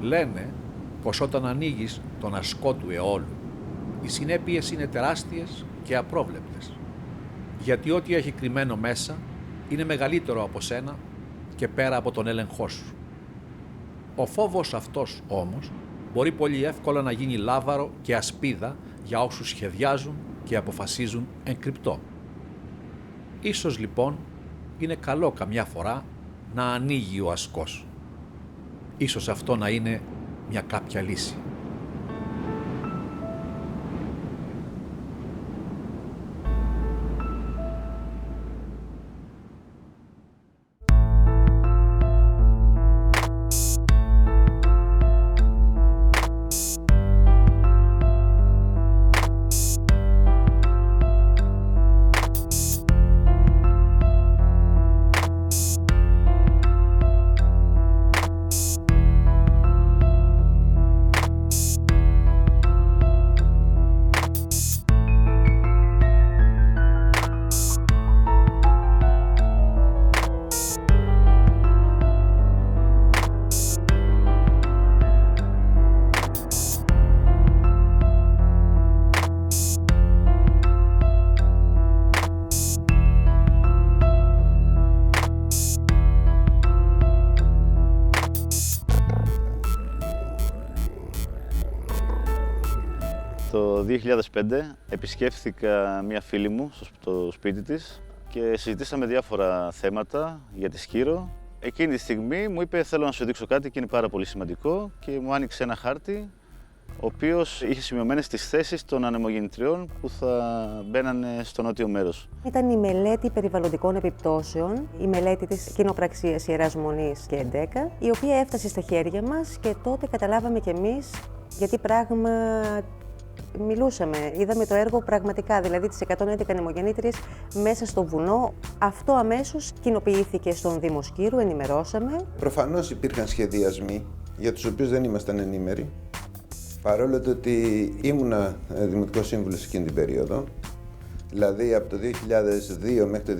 Λένε πως όταν ανοίγεις τον ασκό του αιώλου, οι συνέπειες είναι τεράστιες και απρόβλεπτες. Γιατί ό,τι έχει κρυμμένο μέσα είναι μεγαλύτερο από σένα και πέρα από τον έλεγχό σου. Ο φόβος αυτός όμως μπορεί πολύ εύκολα να γίνει λάβαρο και ασπίδα για όσους σχεδιάζουν και αποφασίζουν εν κρυπτό. Ίσως λοιπόν είναι καλό καμιά φορά να ανοίγει ο ασκός. Ίσως αυτό να είναι μια κάποια λύση. Το 2005 επισκέφθηκα μία φίλη μου στο σπίτι της και συζητήσαμε διάφορα θέματα για τη Σκύρο. Εκείνη τη στιγμή μου είπε: θέλω να σου δείξω κάτι και είναι πάρα πολύ σημαντικό, και μου άνοιξε ένα χάρτη ο οποίος είχε σημειωμένες τις θέσεις των ανεμογεννητριών που θα μπαίνανε στο νότιο μέρος. Ήταν η μελέτη περιβαλλοντικών επιπτώσεων, η μελέτη της κοινοπραξίας Ιεράς Μονής και Εντέκα, η οποία έφτασε στα χέρια μας και τότε καταλάβαμε κι εμείς γιατί πράγμα μιλούσαμε. Είδαμε το έργο πραγματικά, δηλαδή τις 111 ανεμογεννήτριες μέσα στο βουνό. Αυτό αμέσως κοινοποιήθηκε στον Δήμο Σκύρου, ενημερώσαμε. Προφανώς υπήρχαν σχεδιασμοί για τους οποίους δεν ήμασταν ενήμεροι. Παρόλο το ότι ήμουνα δημοτικός σύμβουλος εκείνη την περίοδο, δηλαδή από το 2002 μέχρι το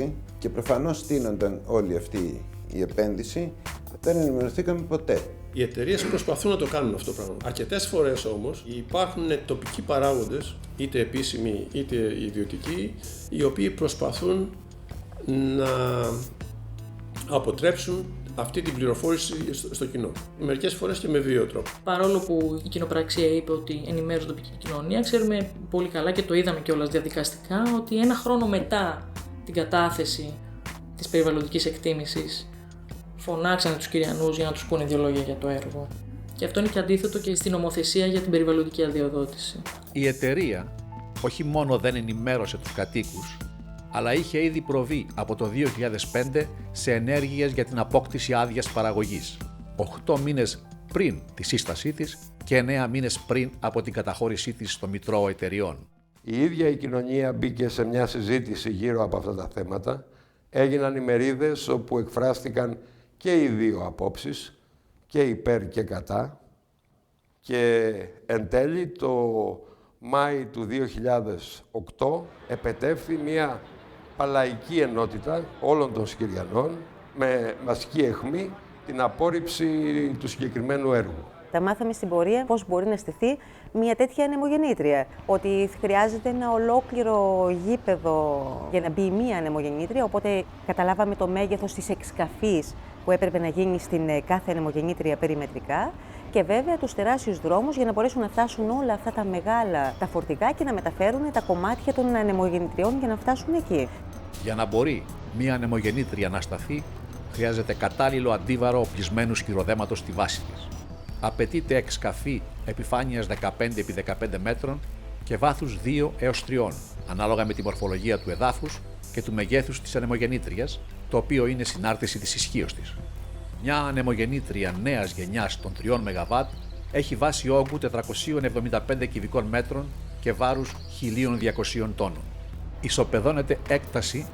2006, και προφανώς στείνονταν όλη αυτή η επένδυση, δεν ενημερωθήκαμε ποτέ. Οι εταιρείες προσπαθούν να το κάνουν αυτό το πράγμα. Αρκετές φορές όμως υπάρχουν τοπικοί παράγοντες, είτε επίσημοι είτε ιδιωτικοί, οι οποίοι προσπαθούν να αποτρέψουν αυτή την πληροφόρηση στο κοινό. Μερικές φορές και με βίαιο τρόπο. Παρόλο που η κοινοπραξία είπε ότι ενημέρωσε την τοπική κοινωνία, ξέρουμε πολύ καλά και το είδαμε κιόλας διαδικαστικά ότι ένα χρόνο μετά την κατάθεση της περιβαλλοντικής εκτίμησης φωνάξανε τους Κυριανούς για να τους πούνε δύο λόγια για το έργο. Και αυτό είναι και αντίθετο και στην νομοθεσία για την περιβαλλοντική αδειοδότηση. Η εταιρεία όχι μόνο δεν ενημέρωσε τους κατοίκους, αλλά είχε ήδη προβεί από το 2005 σε ενέργειες για την απόκτηση άδειας παραγωγής, 8 μήνες πριν τη σύστασή της και 9 μήνες πριν από την καταχώρησή της στο Μητρό Εταιριών. Η ίδια η κοινωνία μπήκε σε μια συζήτηση γύρω από αυτά τα θέματα. Έγιναν ημερίδες όπου εκφράστηκαν και οι δύο απόψεις, και υπέρ και κατά. Και εν τέλει το Μάη του 2008 επετεύθη μια παλαϊκή ενότητα όλων των Σκυριανών με βασική αιχμή την απόρριψη του συγκεκριμένου έργου. Τα μάθαμε στην πορεία πώς μπορεί να στηθεί μια τέτοια ανεμογεννήτρια. Ότι χρειάζεται ένα ολόκληρο γήπεδο για να μπει μια ανεμογεννήτρια, οπότε καταλάβαμε το μέγεθος της εξκαφής που έπρεπε να γίνει στην κάθε ανεμογεννήτρια περιμετρικά. Και βέβαια τους τεράστιους δρόμους για να μπορέσουν να φτάσουν όλα αυτά τα μεγάλα τα φορτηγά και να μεταφέρουν τα κομμάτια των ανεμογεννητριών για να φτάσουν εκεί. Για να μπορεί μία ανεμογεννήτρια να σταθεί, χρειάζεται κατάλληλο αντίβαρο οπλισμένου σκυροδέματος στη βάση της. Απαιτείται εξκαφή επιφάνειας 15x15 μέτρων και βάθους 2 έως 3, ανάλογα με τη μορφολογία του εδάφους και του μεγέθους της ανεμογεννήτριας, το οποίο είναι συνάρτηση της ισχύως της. Μια ανεμογεννήτρια νέας γενιάς των 3 ΜΒ έχει βάση όγκου 475 κυβικών μέτρων και βάρους 1.200 τόνων. Ισοπεδώνεται έκταση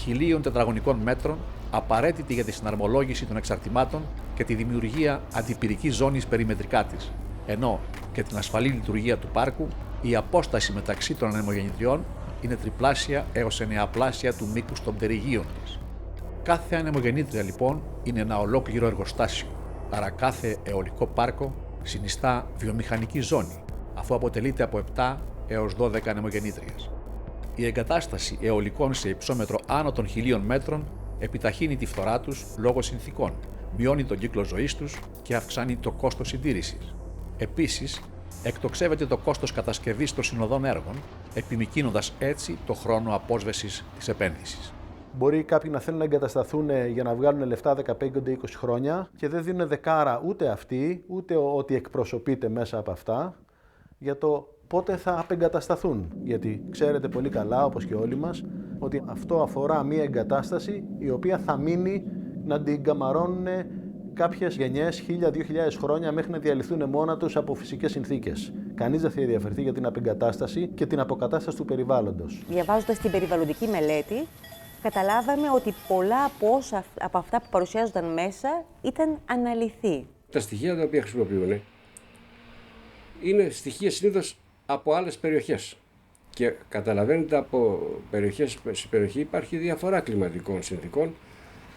1.000 τετραγωνικών μέτρων, απαραίτητη για τη συναρμολόγηση των εξαρτημάτων και τη δημιουργία αντιπυρικής ζώνης περιμετρικά της, ενώ για την ασφαλή λειτουργία του πάρκου η απόσταση μεταξύ των ανεμογεννητριών είναι τριπλάσια έως 9πλάσια του μήκους των πτερυγίων της. Κάθε ανεμογεννήτρια λοιπόν είναι ένα ολόκληρο εργοστάσιο. Άρα κάθε αιωλικό πάρκο συνιστά βιομηχανική ζώνη, αφού αποτελείται από 7 έως 12 ανεμογεννήτριες. Η εγκατάσταση αιωλικών σε υψόμετρο άνω των 1.000 μέτρων επιταχύνει τη φθορά τους λόγω συνθηκών, μειώνει τον κύκλο ζωής τους και αυξάνει το κόστος συντήρησης. Επίσης, εκτοξεύεται το κόστος κατασκευής των συνοδών έργων, επιμικρύνοντας έτσι το χρόνο απόσβεσης της επένδυσης. Μπορεί κάποιοι να θέλουν να εγκατασταθούν για να βγάλουν λεφτά 15-20 χρόνια και δεν δίνουν δεκάρα ούτε αυτοί, ούτε ό,τι εκπροσωπείται μέσα από αυτά, για το πότε θα απεγκατασταθούν. Γιατί ξέρετε πολύ καλά, όπως και όλοι μας, ότι αυτό αφορά μία εγκατάσταση η οποία θα μείνει να την καμαρώνουν κάποιες γενιές, 1000-2000 χρόνια, μέχρι να διαλυθούν μόνα τους από φυσικές συνθήκες. Κανείς δεν θα ενδιαφερθεί για την απεγκατάσταση και την αποκατάσταση του περιβάλλοντος. Διαβάζοντας την περιβαλλοντική μελέτη, καταλάβαμε ότι πολλά από αυτά που παρουσιάζονταν μέσα ήταν αναλυθή. Τα στοιχεία τα οποία χρησιμοποιούν είναι στοιχεία συνήθως από άλλες περιοχές. Και καταλαβαίνετε, από περιοχές σε περιοχή υπάρχει διαφορά κλιματικών συνθήκων.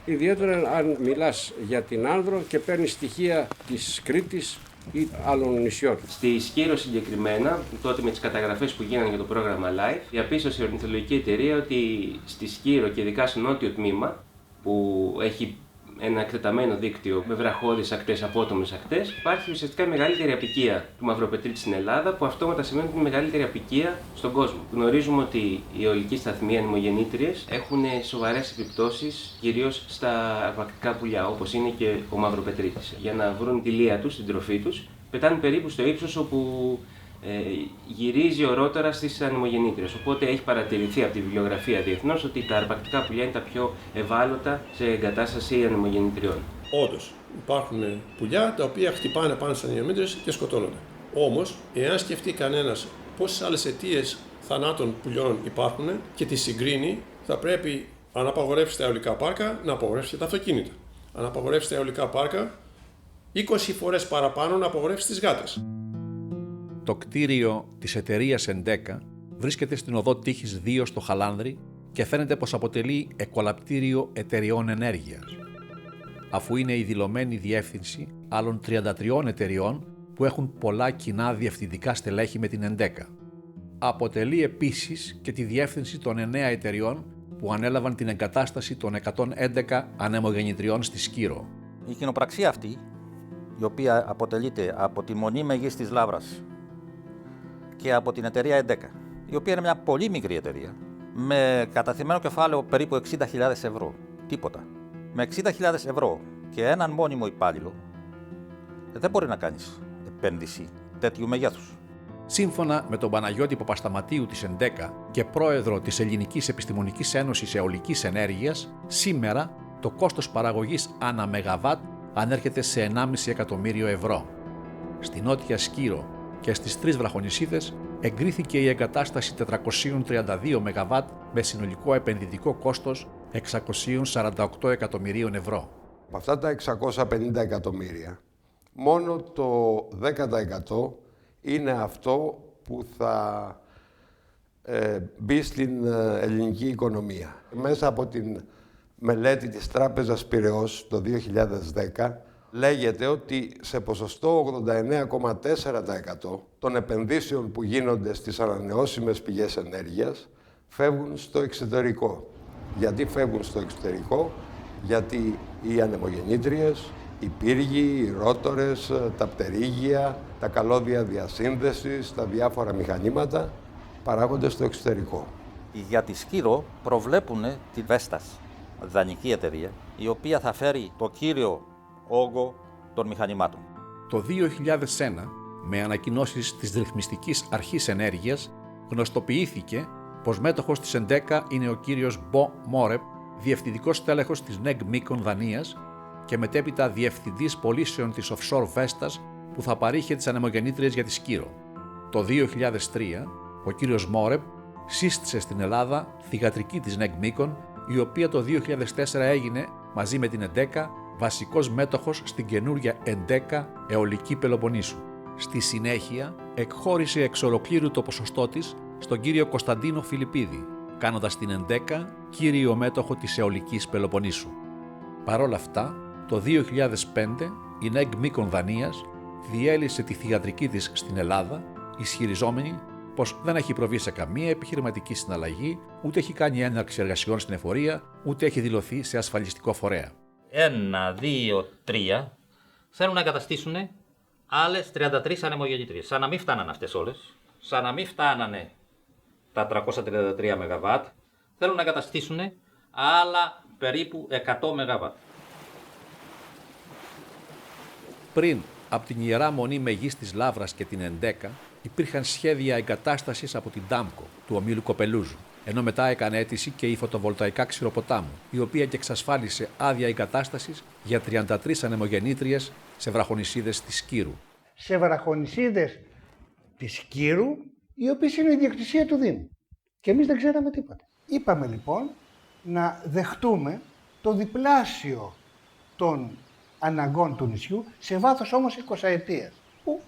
Ιδιαίτερα αν μιλάς για την Άνδρο και παίρνεις στοιχεία της Κρήτης ή άλλων νησιών. Στη Σκύρο συγκεκριμένα, τότε με τις καταγραφές που γίνανε για το πρόγραμμα LIFE, διαπίστωσε η ορνηθολογική εταιρεία ότι στη Σκύρο και ειδικά στο νότιο τμήμα, που έχει ένα εκτεταμένο δίκτυο με βραχώδεις ακτές, απότομες ακτές, υπάρχει ουσιαστικά η μεγαλύτερη αποικία του μαυροπετρίτη στην Ελλάδα, που αυτόματα σημαίνει ότι είναι η μεγαλύτερη αποικία στον κόσμο. Γνωρίζουμε ότι οι αιωλικοί σταθμοί ανεμογεννήτριες έχουν σοβαρές επιπτώσεις κυρίως στα αρπακτικά πουλιά, όπως είναι και ο μαυροπετρίτης. Για να βρουν τη λία τους, την τροφή τους, πετάνε περίπου στο ύψος όπου γυρίζει ορότερα στις ανεμογεννήτριες. Οπότε έχει παρατηρηθεί από τη βιβλιογραφία διεθνώς ότι τα αρπακτικά πουλιά είναι τα πιο ευάλωτα σε εγκατάσταση ανεμογεννητριών. Όντως, υπάρχουν πουλιά τα οποία χτυπάνε πάνω στις ανεμογεννήτριες και σκοτώνονται. Όμως, εάν σκεφτεί κανένας πόσες άλλες αιτίες θανάτων πουλιών υπάρχουν και τις συγκρίνει, θα πρέπει, αν απαγορεύσει τα αιωλικά πάρκα, να απαγορεύσει και τα αυτοκίνητα. Αν απαγορεύσει τα αιωλικά πάρκα, 20 φορές παραπάνω να απαγορεύσει τις γάτες. Το κτίριο της εταιρείας Εντέκα βρίσκεται στην οδό Τύχης 2 στο Χαλάνδρι και φαίνεται πως αποτελεί εκολαπτήριο εταιριών ενέργειας, αφού είναι η δηλωμένη διεύθυνση άλλων 33 εταιριών που έχουν πολλά κοινά διευθυντικά στελέχη με την Εντέκα. Αποτελεί επίσης και τη διεύθυνση των 9 εταιριών που ανέλαβαν την εγκατάσταση των 111 ανεμογεννητριών στη Σκύρο. Η κοινοπραξία αυτή, η οποία αποτελείται από τη Μονή Μεγής της Λαύρας και από την εταιρεία Εντέκα, η οποία είναι μια πολύ μικρή εταιρεία, με καταθεμένο κεφάλαιο περίπου 60.000 ευρώ. Τίποτα. Με 60.000 ευρώ και έναν μόνιμο υπάλληλο, δεν μπορεί να κάνεις επένδυση τέτοιου μεγέθους. Σύμφωνα με τον Παναγιώτη Παπασταματίου της Εντέκα και πρόεδρο της Ελληνικής Επιστημονικής Ένωσης Αιωλικής Ενέργειας, σήμερα το κόστος παραγωγής ανά μεγαβάτ ανέρχεται σε 1,5 εκατομμύριο ευρώ. Στη Νότια Σκύρο και στις 3 βραχονησίδες εγκρίθηκε η εγκατάσταση 432 ΜΒ με συνολικό επενδυτικό κόστος 648 εκατομμυρίων ευρώ. Από αυτά τα 650 εκατομμύρια, μόνο το 10% είναι αυτό που θα μπει στην ελληνική οικονομία. Μέσα από την μελέτη της Τράπεζας Πειραιώς το 2010, λέγεται ότι σε ποσοστό 89,4% των επενδύσεων που γίνονται στις ανανεώσιμες πηγές ενέργειας φεύγουν στο εξωτερικό. Γιατί φεύγουν στο εξωτερικό? Γιατί οι ανεμογεννήτριες, οι πύργοι, οι ρότορες, τα πτερίγια, τα καλώδια διασύνδεσης, τα διάφορα μηχανήματα παράγονται στο εξωτερικό. Για τη Σκύρο προβλέπουν τη Βέστας, δανεική εταιρεία, η οποία θα φέρει το κύριο όγκο των μηχανημάτων. Το 2001, με ανακοινώσεις της Ρυθμιστικής Αρχής Ενέργειας, γνωστοποιήθηκε πως μέτοχος της Εντέκα είναι ο κύριος Μπο Μόρεπ, διευθυντικός τέλεχος της ΝΕΓ Μίκον Δανίας και μετέπειτα διευθυντής πωλήσεων της Offshore Vestas που θα παρήχε τις ανεμογεννήτριες για τη Σκύρο. Το 2003, ο κύριος Μόρεπ σύστησε στην Ελλάδα θυγατρική της ΝΕΓ Μίκον, η οποία το 2004 έγινε μαζί με την Εντέκα βασικός μέτοχος στην καινούρια Εντέκα Αιωλική Πελοποννήσου. Στη συνέχεια εκχώρησε εξ ολοκλήρου το ποσοστό της στον κύριο Κωνσταντίνο Φιλιππίδη, κάνοντας την Εντέκα κύριο μέτοχο της Αιωλικής Πελοποννήσου. Παρ' όλα αυτά, το 2005 η ΝΕΓ Μήκον Δανίας διέλυσε τη θυγατρική της στην Ελλάδα, ισχυριζόμενη πως δεν έχει προβεί σε καμία επιχειρηματική συναλλαγή, ούτε έχει κάνει έναρξη εργασιών στην εφορία, ούτε έχει δηλωθεί σε ασφαλιστικό φορέα. 1, 2, 3 θέλουν να εγκαταστήσουν άλλες 33 ανεμογεννήτριες. Σαν να μην φτάνανε αυτές όλες, σαν να μην φτάνανε τα 333 ΜΒ, θέλουν να εγκαταστήσουν άλλα περίπου 100 ΜΒ. Πριν από την Ιερά Μονή Μεγής της Λαύρας και την ΕΝΤΕΚΑ, υπήρχαν σχέδια εγκατάστασης από την ΤΑΜΚΟ, του ομίλου Κοπελούζου, ενώ μετά έκανε αίτηση και η φωτοβολταϊκά Ξηροποτάμου, η οποία και εξασφάλισε άδεια εγκατάστασης για 33 ανεμογεννήτριες σε βραχονησίδες της Σκύρου. Σε βραχονησίδες της Σκύρου, οι οποίες είναι η ιδιοκτησία του Δήμου. Και εμείς δεν ξέραμε τίποτα. Είπαμε λοιπόν να δεχτούμε το διπλάσιο των αναγκών του νησιού, σε βάθος όμως 20 ετίας, που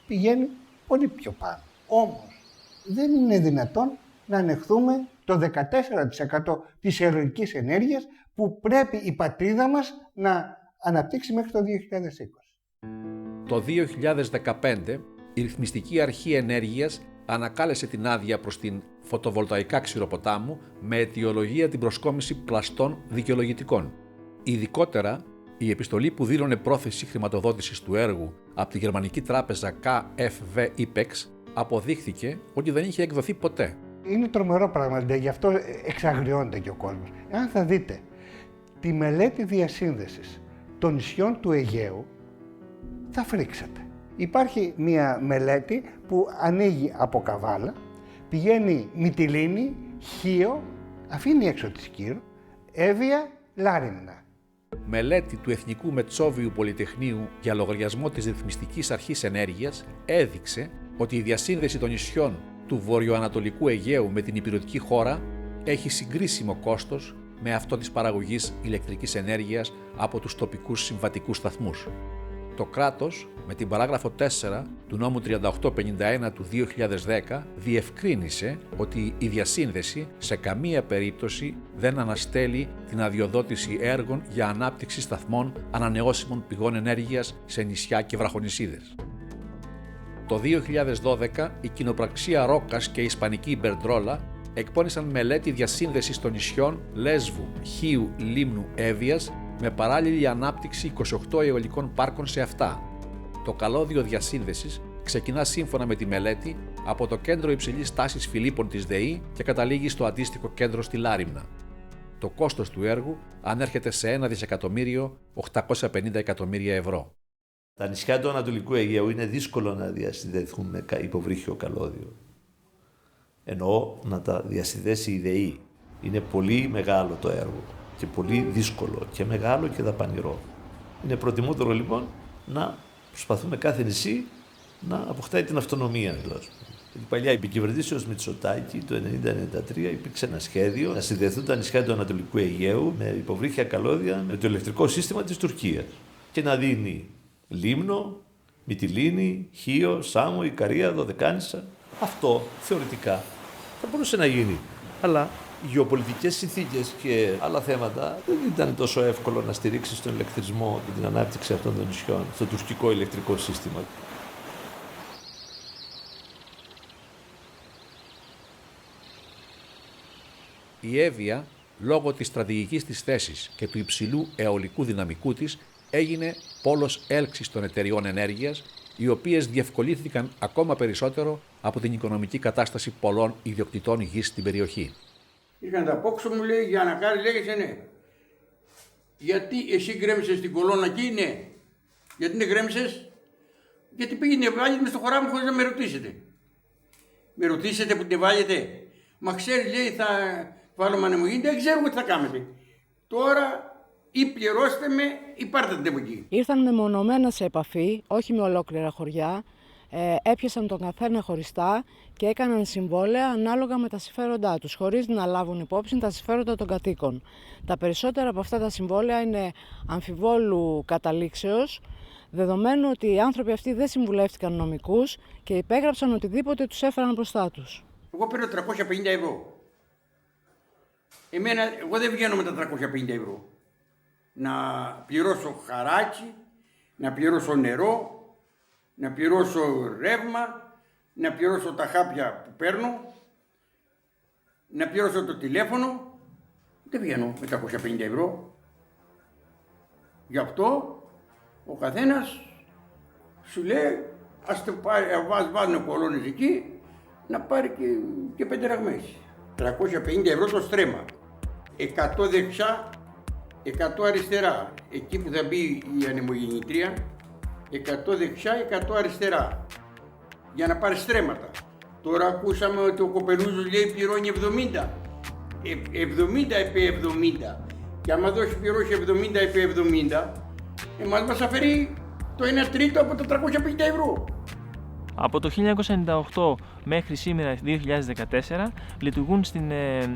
πηγαίνει πολύ πιο πάνω. Όμως δεν είναι δυνατόν να ανεχθούμε το 14% της αιωλικής ενέργειας που πρέπει η πατρίδα μας να αναπτύξει μέχρι το 2020. Το 2015, η Ρυθμιστική Αρχή Ενέργειας ανακάλεσε την άδεια προς την φωτοβολταϊκά Ξηροποτάμου με αιτιολογία την προσκόμιση πλαστών δικαιολογητικών. Ειδικότερα, η επιστολή που δήλωνε πρόθεση χρηματοδότησης του έργου από τη γερμανική τράπεζα KfW IPEX αποδείχθηκε ότι δεν είχε εκδοθεί ποτέ. Είναι τρομερό πράγμα, γι' αυτό εξαγριώνεται και ο κόσμος. Αν θα δείτε τη μελέτη διασύνδεσης των νησιών του Αιγαίου, θα φρίξετε. Υπάρχει μια μελέτη που ανοίγει από Καβάλα, πηγαίνει Μυτιλήνη, Χίο, αφήνει έξω τη Σκύρο, Εύβοια, Λάριμνα. Μελέτη του Εθνικού Μετσόβιου Πολυτεχνείου για λογαριασμό της Ρυθμιστικής Αρχής Ενέργειας έδειξε ότι η διασύνδεση των νησιών του βορειοανατολικού Αιγαίου με την ηπειρωτική χώρα έχει συγκρίσιμο κόστος με αυτό της παραγωγής ηλεκτρικής ενέργειας από τους τοπικούς συμβατικούς σταθμούς. Το κράτος, με την παράγραφο 4 του νόμου 3851 του 2010, διευκρίνησε ότι η διασύνδεση σε καμία περίπτωση δεν αναστέλει την αδειοδότηση έργων για ανάπτυξη σταθμών ανανεώσιμων πηγών ενέργειας σε νησιά και βραχονησίδες. Το 2012, η κοινοπραξία Ρόκας και η ισπανική Ιμπερντρόλα εκπώνησαν μελέτη διασύνδεσης των νησιών Λέσβου, Χίου, Λίμνου, Εύβοιας με παράλληλη ανάπτυξη 28 αιωλικών πάρκων σε αυτά. Το καλώδιο διασύνδεσης ξεκινά σύμφωνα με τη μελέτη από το κέντρο υψηλής τάσης Φιλίππων της ΔΕΗ και καταλήγει στο αντίστοιχο κέντρο στη Λάριμνα. Το κόστος του έργου ανέρχεται σε 1.850 εκατομμύρια ευρώ. Τα νησιά του Ανατολικού Αιγαίου είναι δύσκολο να διασυνδεθούν με υποβρύχιο καλώδιο. Εννοώ να τα διασυνδέσει η ΔΕΗ. Είναι πολύ μεγάλο το έργο και πολύ δύσκολο και μεγάλο και δαπανηρό. Είναι προτιμότερο λοιπόν να προσπαθούμε κάθε νησί να αποκτάει την αυτονομία του. Η παλιά επικυβερνήσεως Μητσοτάκη το 1993 υπήρξε ένα σχέδιο να συνδεθούν τα νησιά του Ανατολικού Αιγαίου με υποβρύχια καλώδια με το ηλεκτρικό σύστημα της Τουρκίας και να δίνει Λίμνο, Μυτιλήνη, Χίο, Σάμο, Ικαρία, Δωδεκάνησα. Αυτό θεωρητικά θα μπορούσε να γίνει. Αλλά οι γεωπολιτικές συνθήκες και άλλα θέματα δεν ήταν τόσο εύκολο να στηρίξει τον ηλεκτρισμό και την ανάπτυξη αυτών των νησιών στο τουρκικό ηλεκτρικό σύστημα. Η Εύβοια, λόγω της στρατηγικής της θέσης και του υψηλού αιωλικού δυναμικού της, έγινε πόλος έλξης των εταιριών ενέργειας, οι οποίες διευκολύνθηκαν ακόμα περισσότερο από την οικονομική κατάσταση πολλών ιδιοκτητών γης στην περιοχή. Ήρθαν τα πόξο μου, λέει, για να κάνει, λέγεσαι ναι. Γιατί εσύ γκρέμισες την κολόνα εκεί, ναι. Γιατί δεν γκρέμισες? Γιατί πήγαινε βάλετε μες στο χωρά μου χωρίς να με ρωτήσετε. Με ρωτήσετε που την βάλετε? Μα ξέρεις, λέει, θα βάλω ανεμογεννήτρια, δεν ξέρω τι θα κάνετε. Τώρα ή πληρώστε με ή πάρτε την από εκεί. Ήρθαν μεμονωμένα σε επαφή, όχι με ολόκληρα χωριά, έπιασαν τον καθένα χωριστά και έκαναν συμβόλαια ανάλογα με τα συμφέροντά τους, χωρίς να λάβουν υπόψη τα συμφέροντα των κατοίκων. Τα περισσότερα από αυτά τα συμβόλαια είναι αμφιβόλου καταλήξεως, δεδομένου ότι οι άνθρωποι αυτοί δεν συμβουλεύτηκαν νομικούς και υπέγραψαν οτιδήποτε τους έφεραν μπροστά τους. Εγώ παίρνω 350 ευρώ. Εγώ δεν βγαίνω με τα 350 ευρώ. Να πληρώσω χαράτσι, να πληρώσω νερό, να πληρώσω ρεύμα, να πληρώσω τα χάπια που παίρνω, να πληρώσω το τηλέφωνο. Δεν βγαίνω με 350 ευρώ. Γι' αυτό ο καθένας σου λέει, ας το πάρει, βάζουν κολόνες εκεί, να πάρει και 5 ραγμές. 350 ευρώ το στρέμμα. 100 δεξιά, 100 αριστερά. Εκεί που θα μπει η ανεμογεννήτρια, 100 δεξιά, 100 αριστερά. Για να πάρει στρέμματα. Τώρα ακούσαμε ότι ο Κοπελούζος λέει πληρώνει 70. 70 επί 70. Και άμα δώσει πληρώσει 70 επί 70, εμάς μας αφαιρεί το 1 τρίτο από τα 350 ευρώ. Από το 1998 μέχρι σήμερα 2014 λειτουργούν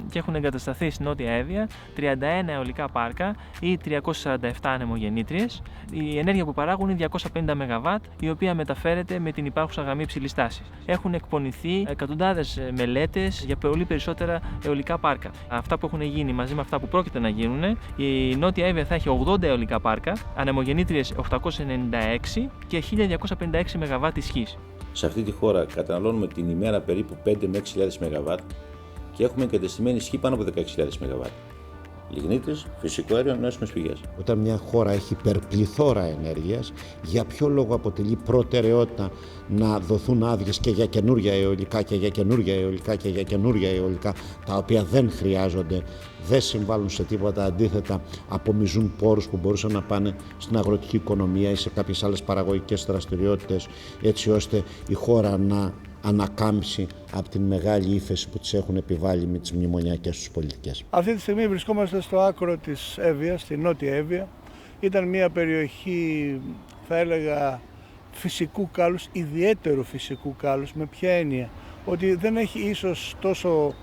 και έχουν εγκατασταθεί στην Νότια Εύβοια 31 αιωλικά πάρκα ή 347 ανεμογεννήτριες. Η ενέργεια που παράγουν είναι 250 ΜΒ, η οποία μεταφέρεται με την υπάρχουσα γραμμή υψηλής τάσης. Έχουν εκπονηθεί εκατοντάδες μελέτες για πολύ περισσότερα αιωλικά πάρκα. Αυτά που έχουν γίνει μαζί με αυτά που πρόκειται να γίνουν, η Νότια Εύβοια θα έχει 80 αιωλικά πάρκα, ανεμογεννήτριες 896 και 1256 ΜΒ ισχύς. Σε αυτή τη χώρα καταναλώνουμε την ημέρα περίπου 5 με 6.000 ΜΒ και έχουμε εγκατεστημένη ισχύ πάνω από 16.000 ΜΒ. Λιγνίτης, φυσικό αέριο, ανανεώσιμες πηγές. Όταν μια χώρα έχει υπερπληθώρα ενέργειας, για ποιο λόγο αποτελεί προτεραιότητα να δοθούν άδειες και για καινούργια αιωλικά και για καινούργια αιωλικά και για καινούργια αιωλικά, τα οποία δεν χρειάζονται, δεν συμβάλλουν σε τίποτα, αντίθετα απομυζούν πόρους που μπορούσαν να πάνε στην αγροτική οικονομία ή σε κάποιες άλλες παραγωγικές δραστηριότητες, έτσι ώστε η χώρα να ανακάμψει από την μεγάλη ύφεση που τις έχουν επιβάλει με τις μνημονιακές τους πολιτικές. Αυτή τη στιγμή βρισκόμαστε στο άκρο της Εύβοιας, στη Νότια Εύβοια. Ήταν μια περιοχή, θα έλεγα, φυσικού κάλους, ιδιαίτερου φυσικού κάλους. Με ποια έννοια? Ότι δεν έχει ίσως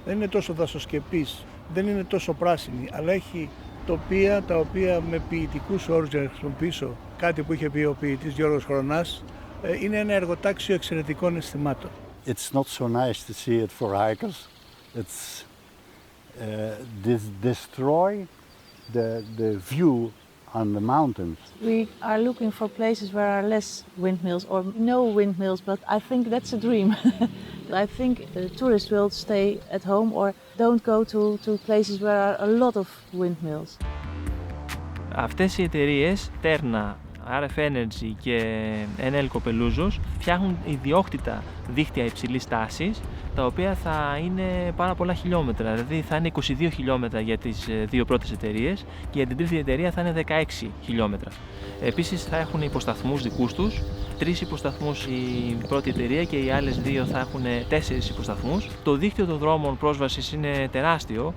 δεν είναι τόσο δασοσκεπής, δεν είναι τόσο πράσινη, αλλά έχει τοπία τα οποία με ποιητικούς όρους, για να χρησιμοποιήσω κάτι που είχε πει ο ποιητής Γιώργος Χρονάς, είναι ένα εργοτάξιο εξαιρετικών αισθημάτων. It's not so nice to see it for hikers. It's destroy the view on the mountains. We are looking for places where are less windmills or no windmills, but I think that's a dream. I think tourists will stay at home or don't go to places where are a lot of windmills. Αυτές οι εταιρείες, Terna, RF Energy και Enel Κοπελούζος, φτιάχνουν ιδιόκτητα δίκτυα υψηλής τάσης, τα οποία θα είναι πάρα πολλά χιλιόμετρα. Δηλαδή θα είναι 22 χιλιόμετρα για τις δύο πρώτες εταιρείες και για την τρίτη εταιρεία θα είναι 16 χιλιόμετρα. Επίσης θα έχουν υποσταθμούς δικούς τους, 3 υποσταθμούς η πρώτη εταιρεία και οι άλλες δύο θα έχουν 4 υποσταθμούς. Το δίκτυο των δρόμων πρόσβασης είναι τεράστιο.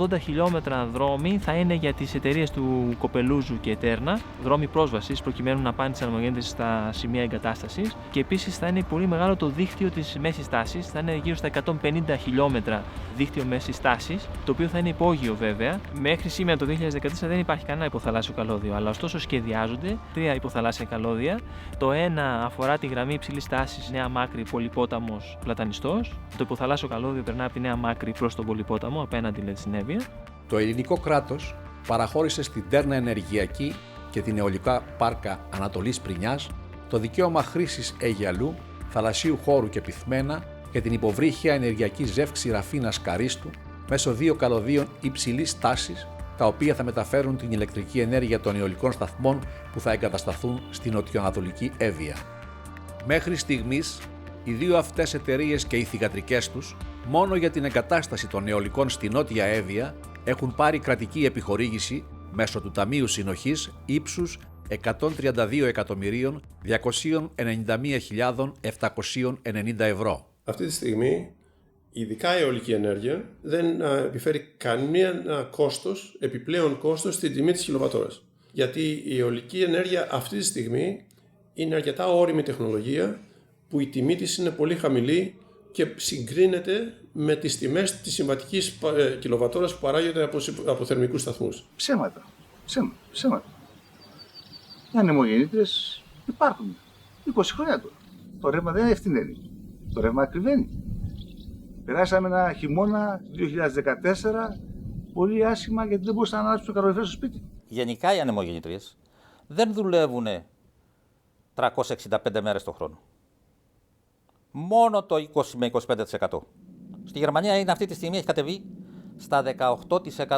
80 χιλιόμετρα δρόμοι θα είναι για τις εταιρείες του Κοπελούζου και Terna, δρόμοι πρόσβασης προκειμένου να πάνε τις ανεμογεννήτριες στα σημεία εγκατάστασης. Και επίσης θα είναι πολύ μεγάλο το δίκτυο της μέσης τάσης, θα είναι γύρω στα 150 χιλιόμετρα δίκτυο μέσης τάσης, το οποίο θα είναι υπόγειο βέβαια. Μέχρι σήμερα το 2014 δεν υπάρχει κανένα υποθαλάσσιο καλώδιο, αλλά ωστόσο σχεδιάζονται 3 υποθαλάσσια καλώδια. Το ένα αφορά τη γραμμή υψηλής τάσης Νέα Μάκρη Πολυπόταμος Πλατανιστός. Το υποθαλάσσιο καλώδιο περνά από τη Νέα Μάκρη προς τον Πολυπόταμο, απέναντι δηλαδή στην Εύβοια. Το ελληνικό κράτος παραχώρησε στην Terna Ενεργειακή και την Αιωλικά Πάρκα Ανατολής Πρινιάς το δικαίωμα χρήσης Αιγιαλού, θαλασσίου χώρου και πυθμένα και την υποβρύχια ενεργειακή ζεύξη Ραφίνας Καρίστου μέσω 2 καλωδίων υψηλής τάσης, τα οποία θα μεταφέρουν την ηλεκτρική ενέργεια των αιωλικών σταθμών που θα εγκατασταθούν στην νοτιοανατολική Εύβοια. Μέχρι στιγμής, οι δύο αυτές εταιρείες και οι θυγατρικές τους, μόνο για την εγκατάσταση των αιωλικών στη Νότια Εύβοια, έχουν πάρει κρατική επιχορήγηση μέσω του Ταμείου Συνοχής ύψους 132.291.790 ευρώ. Αυτή τη στιγμή, ειδικά η αιωλική ενέργεια δεν επιφέρει κανένα κόστος, επιπλέον κόστος στην τιμή της κιλοβατώρας. Γιατί η αιωλική ενέργεια αυτή τη στιγμή είναι αρκετά όριμη τεχνολογία που η τιμή της είναι πολύ χαμηλή και συγκρίνεται με τις τιμές της συμβατικής κιλοβατώρας που παράγεται από θερμικούς σταθμούς. Ψέματα. Οι ανεμογεννήτριες υπάρχουν 20 χρόνια τώρα. Το ρεύμα δεν είναι ευθυνέλη. Το ρεύμα ακριβένει. Περάσαμε ένα χειμώνα 2014 πολύ άσχημα γιατί δεν μπορούσαν να ανάψουν το καλοριφέρ στο σπίτι. Γενικά οι ανεμογεννήτριες δεν δουλεύουν 365 μέρες το χρόνο. Μόνο το 20 με 25%. Στη Γερμανία είναι αυτή τη στιγμή έχει κατεβεί στα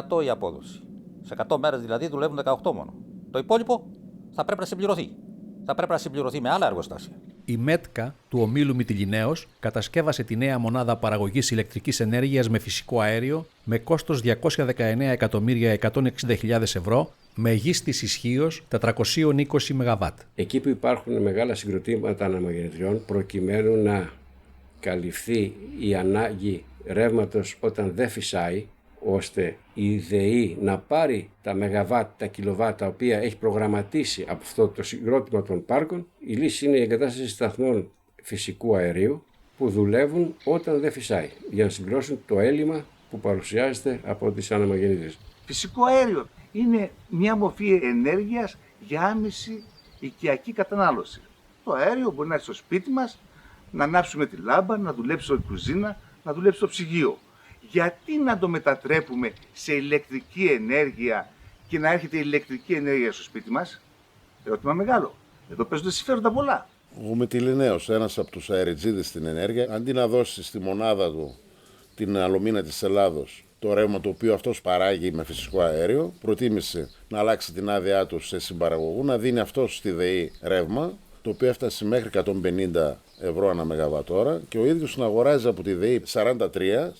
18% η απόδοση. Σε 100 μέρες δηλαδή δουλεύουν 18 μόνο. Το υπόλοιπο θα πρέπει να συμπληρωθεί. Θα πρέπει να συμπληρωθεί με άλλα εργοστάσια. Η ΜΕΤΚΑ του ομίλου Μυτιληναίος κατασκεύασε τη νέα μονάδα παραγωγής ηλεκτρικής ενέργειας με φυσικό αέριο με κόστος 219.160.000 ευρώ με γίστης ισχύως 420 ΜΒ. Εκεί που υπάρχουν μεγάλα συγκροτήματα ανεμογεννητριών προκειμένου να καλυφθεί η ανάγκη ρεύματος όταν δεν φυσάει, ώστε η ΔΕΗ να πάρει τα μεγαβάτ, τα κιλοβάτ τα οποία έχει προγραμματίσει από αυτό το συγκρότημα των πάρκων, η λύση είναι η εγκατάσταση σταθμών φυσικού αερίου που δουλεύουν όταν δεν φυσάει, για να συμπληρώσουν το έλλειμμα που παρουσιάζεται από τις ανεμογεννήτριες. Φυσικό αέριο είναι μια μορφή ενέργειας για άμεση οικιακή κατανάλωση. Το αέριο μπορεί να έρθει στο σπίτι μας, να ανάψουμε τη λάμπα, να δουλέψει στην κουζίνα, να δουλέψει στο ψυγείο. Γιατί να το μετατρέπουμε σε ηλεκτρική ενέργεια και να έρχεται η ηλεκτρική ενέργεια στο σπίτι μας? Ερώτημα μεγάλο. Εδώ παίζονται συμφέροντα πολλά. Ο Μυτιληναίος, ένας από τους αεριτζίδες στην ενέργεια, αντί να δώσει στη μονάδα του την αλωμίνα της Ελλάδος το ρεύμα το οποίο αυτός παράγει με φυσικό αέριο, προτίμησε να αλλάξει την άδειά του σε συμπαραγωγού, να δίνει αυτός στη ΔΕΗ ρεύμα, το οποίο έφτασε μέχρι 150 ευρώ ανά μεγαβατόρα και ο ίδιος να αγοράζει από τη ΔΕΗ 43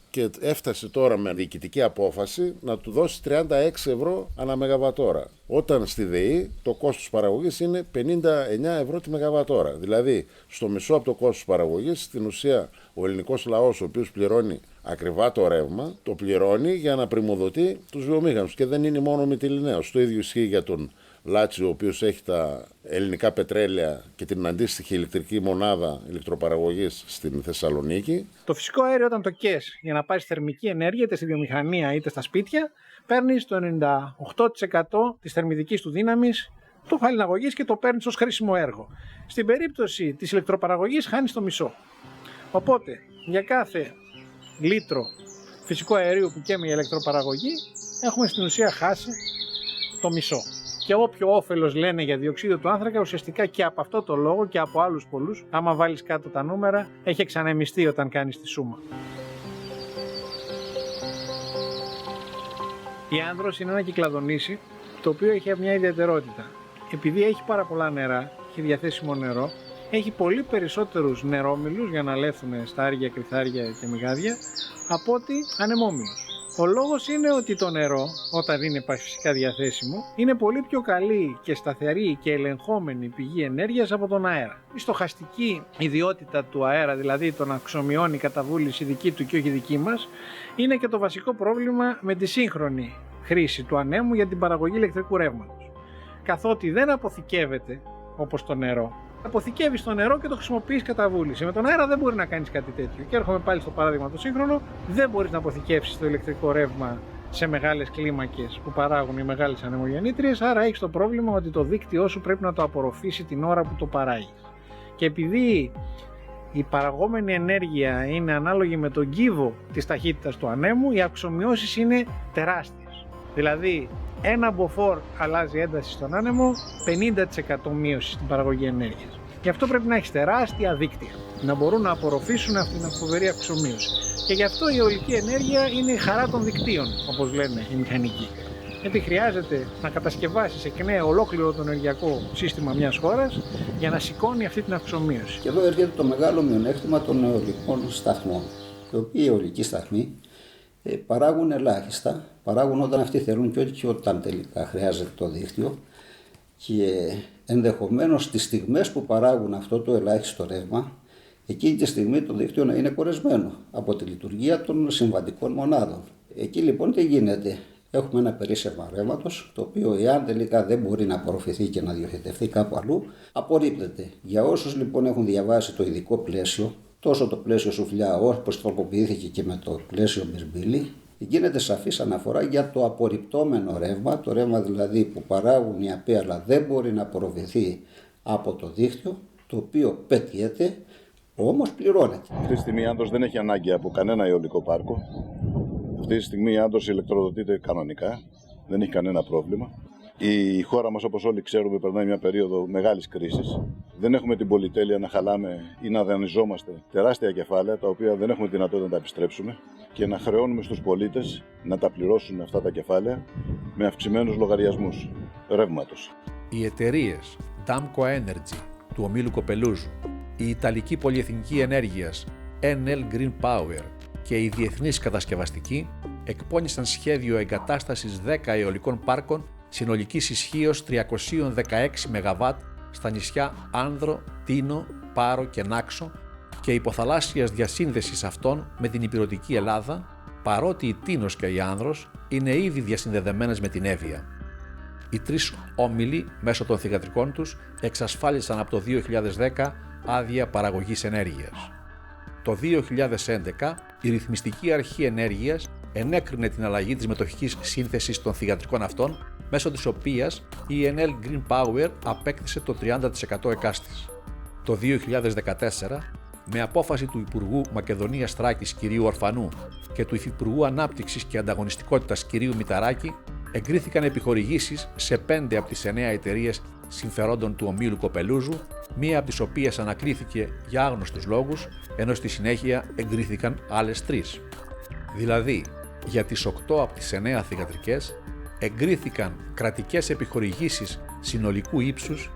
και έφτασε τώρα με διοικητική απόφαση να του δώσει 36 ευρώ ανά μεγαβατόρα. Όταν στη ΔΕΗ το κόστος παραγωγής είναι 59 ευρώ τη μεγαβατόρα. Δηλαδή στο μισό από το κόστος παραγωγής στην ουσία ο ελληνικός λαός, ο οποίος πληρώνει ακριβά το ρεύμα, το πληρώνει για να πρημοδοτεί τους βιομήχανους και δεν είναι μόνο ο Μυτιληναίος. Το ίδιο ισχύει για τον Λάτσι, ο οποίος έχει τα ελληνικά πετρέλαια και την αντίστοιχη ηλεκτρική μονάδα ηλεκτροπαραγωγής στην Θεσσαλονίκη. Το φυσικό αέριο όταν το καίς για να πάρεις θερμική ενέργεια είτε στη βιομηχανία είτε στα σπίτια, παίρνεις το 98% της θερμιδικής του δύναμης του χαλιναγωγής και το παίρνεις ως χρήσιμο έργο. Στην περίπτωση της ηλεκτροπαραγωγής χάνεις το μισό. Οπότε για κάθε λίτρο φυσικού αερίου που καίμε η ηλεκτροπαραγωγή έχουμε στην ουσία χάσει το μισό. Και όποιο όφελος λένε για διοξείδιο του άνθρακα, ουσιαστικά και από αυτό το λόγο και από άλλους πολλούς, άμα βάλεις κάτω τα νούμερα, έχει εξανεμιστεί όταν κάνεις τη σούμα. Η Άνδρος είναι ένα κυκλαδονήσι, το οποίο έχει μια ιδιαιτερότητα. Επειδή έχει πάρα πολλά νερά, έχει διαθέσιμο νερό, έχει πολύ περισσότερους νερόμυλους για να λέφθουν στάρια, κρυθάρια και μυγάδια, από ότι ανεμόμυλους. Ο λόγος είναι ότι το νερό, όταν είναι φυσικά διαθέσιμο, είναι πολύ πιο καλή και σταθερή και ελεγχόμενη πηγή ενέργειας από τον αέρα. Η στοχαστική ιδιότητα του αέρα, δηλαδή το να αξιομειώνει κατά βούληση δική του και όχι δική μας, είναι και το βασικό πρόβλημα με τη σύγχρονη χρήση του ανέμου για την παραγωγή ηλεκτρικού ρεύματος. Καθότι δεν αποθηκεύεται όπως το νερό. Αποθηκεύεις το νερό και το χρησιμοποιείς κατά βούληση. Με τον αέρα δεν μπορεί να κάνεις κάτι τέτοιο. Και έρχομαι πάλι στο παράδειγμα το σύγχρονο, δεν μπορείς να αποθηκεύσεις το ηλεκτρικό ρεύμα σε μεγάλες κλίμακες που παράγουν οι μεγάλες ανεμογεννήτριες. Άρα έχεις το πρόβλημα ότι το δίκτυό σου πρέπει να το απορροφήσει την ώρα που το παράγεις. Και επειδή η παραγόμενη ενέργεια είναι ανάλογη με τον κύβο της ταχύτητας του ανέμου, οι αξιομειώσεις είναι τεράστιες. Δηλαδή, ένα μποφόρ αλλάζει ένταση στον άνεμο, 50% μείωση στην παραγωγή ενέργειας. Γι' αυτό πρέπει να έχεις τεράστια δίκτυα, να μπορούν να απορροφήσουν αυτήν την φοβερή αξιομείωση. Και γι' αυτό η αιωλική ενέργεια είναι η χαρά των δικτύων, όπως λένε οι μηχανικοί. Γιατί χρειάζεται να κατασκευάσεις εκ νέου ολόκληρο το ενεργειακό σύστημα μιας χώρας για να σηκώνει αυτή την αυξομείωση. Και εδώ έρχεται το μεγάλο μειονέκτημα των αιωλικών σταθμών. Οι οποίοι αιωλικοί σταθμοί παράγουν ελάχιστα, παράγουν όταν αυτοί θέλουν και όχι όταν τελικά χρειάζεται το δίκτυο. Και ενδεχομένως στις στιγμές που παράγουν αυτό το ελάχιστο ρεύμα, εκείνη τη στιγμή το δίκτυο να είναι κορεσμένο από τη λειτουργία των συμβατικών μονάδων. Εκεί λοιπόν τι γίνεται? Έχουμε ένα περίσσευμα ρεύματος, το οποίο εάν τελικά δεν μπορεί να απορροφηθεί και να διοχετευτεί κάπου αλλού, απορρίπτεται. Για όσους λοιπόν έχουν διαβάσει το ειδικό πλαίσιο, τόσο το πλαίσιο Σουφλιά όπως τροποποιήθηκε και με το πλαίσιο Μπερμπίλη, γίνεται σαφής αναφορά για το απορριπτόμενο ρεύμα, το ρεύμα δηλαδή που παράγουν οι ΑΠΕ αλλά δεν μπορεί να απορροφηθεί από το δίκτυο, το οποίο πετιέται, όμως πληρώνεται. Αυτή τη στιγμή η Άνδρος δεν έχει ανάγκη από κανένα αιωλικό πάρκο. Αυτή τη στιγμή η Άνδρος ηλεκτροδοτείται κανονικά, δεν έχει κανένα πρόβλημα. Η χώρα μας, όπως όλοι ξέρουμε, περνάει μια περίοδο μεγάλης κρίσης. Δεν έχουμε την πολυτέλεια να χαλάμε ή να δανειζόμαστε τεράστια κεφάλαια, τα οποία δεν έχουμε δυνατότητα να τα επιστρέψουμε και να χρεώνουμε στους πολίτες να τα πληρώσουν αυτά τα κεφάλαια με αυξημένους λογαριασμούς ρεύματος. Οι εταιρείες Damco Energy του ομίλου Κοπελούζου, η Ιταλική Πολυεθνική Ενέργειας Enel Green Power και η διεθνής κατασκευαστική εκπώνησαν σχέδιο εγκατάστασης 10 αιωλικών πάρκων συνολικής ισχύως 316 ΜΒ στα νησιά Άνδρο, Τίνο, Πάρο και Νάξο και υποθαλάσσιας διασύνδεσης αυτών με την υπηρετική Ελλάδα, παρότι η Τίνος και η Άνδρος είναι ήδη διασυνδεδεμένες με την Εύβοια. Οι τρεις όμιλοι, μέσω των θυγατρικών τους, εξασφάλισαν από το 2010 άδεια παραγωγής ενέργειας. Το 2011, η Ρυθμιστική Αρχή Ενέργειας ενέκρινε την αλλαγή της μετοχικής σύνθεσης των θυγατρικών αυτών, μέσω της οποίας η Enel Green Power απέκτησε το 30% εκάστης. Το 2014, με απόφαση του Υπουργού Μακεδονίας Θράκης κ. Ορφανού και του Υφυπουργού Ανάπτυξης και Ανταγωνιστικότητας κ. Μηταράκη, εγκρίθηκαν επιχορηγήσεις σε 5 από τις 9 εταιρείες συμφερόντων του ομίλου Κοπελούζου, μία από τις οποίες ανακρίθηκε για άγνωστους λόγους, ενώ στη συνέχεια εγκρίθηκαν άλλες 3. Δηλαδή, για τις 8 από τις 9 θυγατρικές εγκρίθηκαν κρατικές επιχορηγήσεις συνολικού ύψους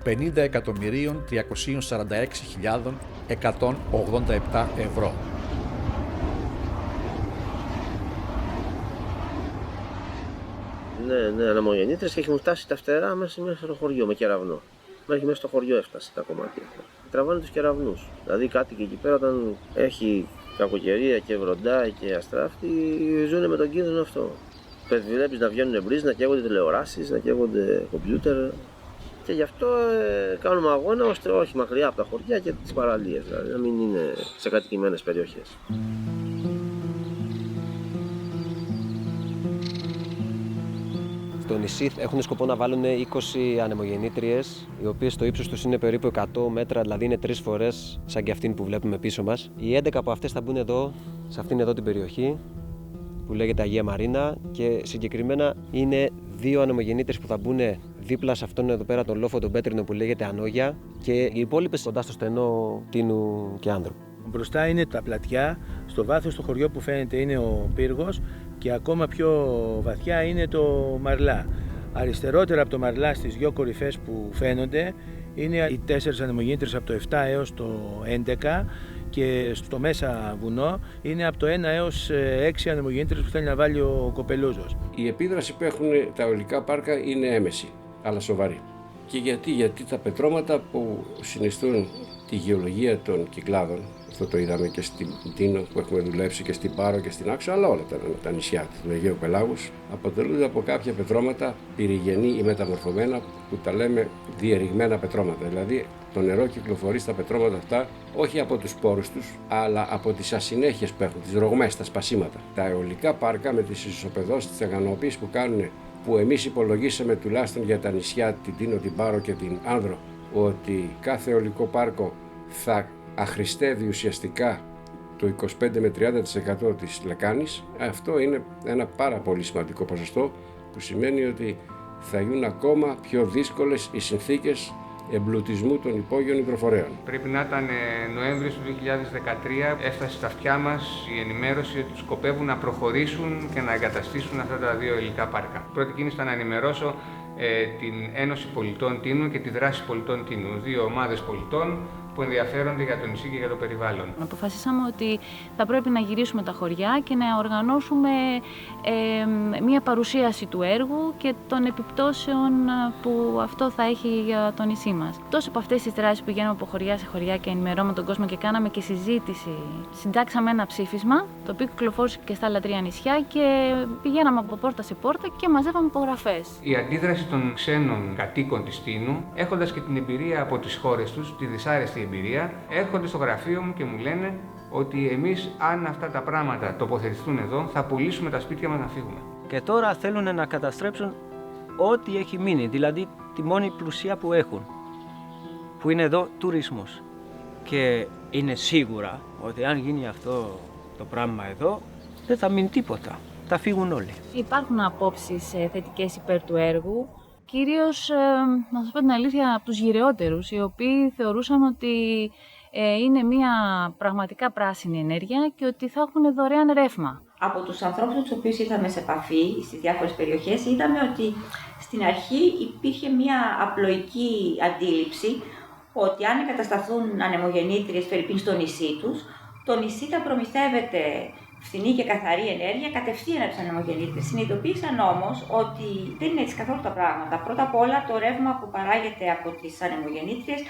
50.346.187 ευρώ. Ναι, ανεμογεννήτρες και έχουν φτάσει τα φτερά μέσα στο χωριό με κεραυνό. Μέχρι μέσα στο χωριό έφτασε τα κομμάτια. Τραβάνε τους κεραυνούς. Δηλαδή κάτοικοι εκεί πέρα, όταν έχει κακοκαιρία και βροντά και αστράφτη, ζουν με τον κίνδυνο αυτό. Βλέπεις να βγαίνουν μπρίζ, να καίγονται τηλεοράσεις, να καίγονται κομπιούτερ. Και γι' αυτό κάνουμε αγώνα ώστε όχι μακριά από τα χωριά και τις παραλίες, δηλαδή να μην είναι σε κατοικημένες περιοχές. Στο νησί έχουν σκοπό να βάλουν 20 ανεμογεννήτριες, οι οποίες το ύψος τους είναι περίπου 100 μέτρα, δηλαδή είναι 3 φορές σαν και αυτήν που βλέπουμε πίσω μας. Οι 11 από αυτές θα μπουν εδώ, σε αυτήν εδώ την περιοχή, που λέγεται Αγία Μαρίνα, και συγκεκριμένα είναι 2 ανεμογεννήτριες που θα μπουν δίπλα σε αυτόν εδώ πέρα τον λόφο τον πέτρινο που λέγεται Ανόγια, και οι υπόλοιπες κοντά στο στενό Τίνου και Άνδρου. Μπροστά είναι τα πλατιά, στο βάθος το χωριό που φαίνεται είναι ο πύργος και ακόμα πιο βαθιά είναι το Μαρλά. Αριστερότερα από το Μαρλά, στις 2 κορυφές που φαίνονται, είναι οι 4 ανεμογεννήτριες από το 7 έως το 11 και στο μέσα βουνό είναι από το 1 έως 6 ανεμογεννήτριες που θέλει να βάλει ο Κοπελούζος. Η επίδραση που έχουν τα αιωλικά πάρκα είναι έμεση, αλλά σοβαρή. Και γιατί τα πετρώματα που συνιστούν τη γεωλογία των Κυκλάδων, αυτό το είδαμε και στην Τίνο που έχουμε δουλέψει και στην Πάρο και στην Άξο, αλλά όλα τα νησιά του Αιγαίου Πελάγους, αποτελούνται από κάποια πετρώματα πυρηγενή ή μεταμορφωμένα, που τα λέμε διερριγμένα πετρώματα. Δηλαδή το νερό κυκλοφορεί στα πετρώματα αυτά όχι από τους σπόρους τους, αλλά από τις ασυνέχειες που έχουν, τις ρογμές, τα σπασίματα. Τα αιωλικά πάρκα με τις ισοπεδώσεις, τις αγανοποίησεις που κάνουν, που εμείς υπολογίσαμε τουλάχιστον για τα νησιά, την Τίνο, την Πάρο και την Άνδρο, ότι κάθε αιωλικό πάρκο θα αχρηστεύει ουσιαστικά το 25 με 30% της λεκάνης. Αυτό είναι ένα πάρα πολύ σημαντικό ποσοστό, που σημαίνει ότι θα γίνουν ακόμα πιο δύσκολες οι συνθήκες εμπλουτισμού των υπόγειων υδροφορέων. Πρέπει να ήταν Νοέμβρης του 2013, έφτασε στα αυτιά μας η ενημέρωση ότι σκοπεύουν να προχωρήσουν και να εγκαταστήσουν αυτά τα 2 αιωλικά πάρκα. Πρώτη κίνηση ήταν να ενημερώσω την Ένωση Πολιτών Τίνου και τη Δράση Πολιτών Τίνου, 2 ομάδες πολιτών που ενδιαφέρονται για το νησί και για το περιβάλλον. Αποφασίσαμε ότι θα πρέπει να γυρίσουμε τα χωριά και να οργανώσουμε μία παρουσίαση του έργου και των επιπτώσεων που αυτό θα έχει για το νησί μας. Τόσο από αυτές τις δράσεις που πηγαίνουμε από χωριά σε χωριά και ενημερώνουμε τον κόσμο και κάναμε και συζήτηση, συντάξαμε ένα ψήφισμα, το οποίο κυκλοφόρησε και στα άλλα 3 νησιά, και πηγαίναμε από πόρτα σε πόρτα και μαζεύαμε υπογραφές. Η αντίδραση των ξένων κατοίκων της Τίνου, έχοντας και την εμπειρία από τις χώρες τους, τη δυσάρεστη εμπειρία, έρχονται στο γραφείο μου και μου λένε ότι εμείς, αν αυτά τα πράγματα τοποθετηθούν εδώ, θα πουλήσουμε τα σπίτια μας να φύγουμε. Και τώρα θέλουν να καταστρέψουν ό,τι έχει μείνει, δηλαδή τη μόνη πλουσία που έχουν, που είναι εδώ τουρισμός. Και είναι σίγουρα ότι αν γίνει αυτό το πράγμα εδώ, δεν θα μείνει τίποτα. Θα φύγουν όλοι. Υπάρχουν απόψεις θετικές υπέρ του έργου. Κυρίως, να σας πω την αλήθεια, από τους γυρεότερους, οι οποίοι θεωρούσαν ότι είναι μια πραγματικά πράσινη ενέργεια και ότι θα έχουν δωρεάν ρεύμα. Από τους ανθρώπους με τους οποίους ήρθαμε σε επαφή στις διάφορες περιοχές, είδαμε ότι στην αρχή υπήρχε μια απλοϊκή αντίληψη ότι αν εγκατασταθούν ανεμογεννήτριες φερειπίν στο νησί τους, το νησί θα προμηθεύεται φθηνή και καθαρή ενέργεια κατευθείαν από τις ανεμογεννήτριες. Συνειδητοποίησαν όμως ότι δεν είναι έτσι καθόλου τα πράγματα. Πρώτα απ' όλα, το ρεύμα που παράγεται από τις ανεμογεννήτριες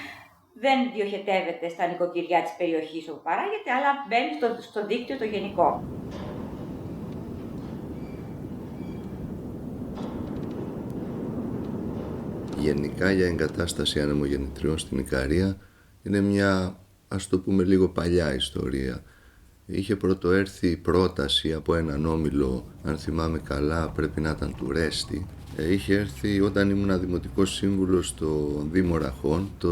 δεν διοχετεύεται στα νοικοκυριά της περιοχής όπου παράγεται, αλλά μπαίνει στο δίκτυο το γενικό. Γενικά για εγκατάσταση ανεμογεννητριών στην Ικαρία είναι μια, ας το πούμε, λίγο παλιά ιστορία. Είχε πρωτοέρθει πρόταση από έναν όμιλο, αν θυμάμαι καλά πρέπει να ήταν του Ρέστη. Είχε έρθει όταν ήμουν δημοτικός σύμβουλος στο Δήμο Ραχών το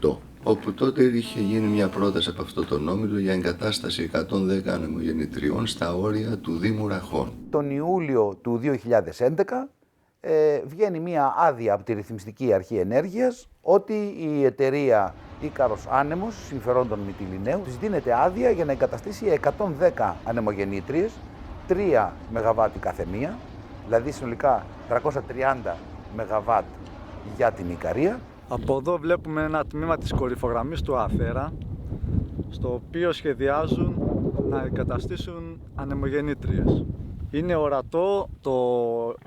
2008. Όπου τότε είχε γίνει μια πρόταση από αυτό τον όμιλο για εγκατάσταση 110 ανεμογεννητριών στα όρια του Δήμου Ραχών. Τον Ιούλιο του 2011 βγαίνει μια άδεια από τη Ρυθμιστική Αρχή Ενέργειας ότι η εταιρεία Ίκαρος Άνεμος συμφερόντων Μυτιληναίου της δίνεται άδεια για να εγκαταστήσει 110 ανεμογεννήτριες, 3 ΜΒ κάθε μία, δηλαδή συνολικά 330 ΜΒ για την Ικαρία. Από εδώ βλέπουμε ένα τμήμα της κορυφογραμμής του Άθερα, στο οποίο σχεδιάζουν να εγκαταστήσουν ανεμογεννήτριες. Είναι ορατό το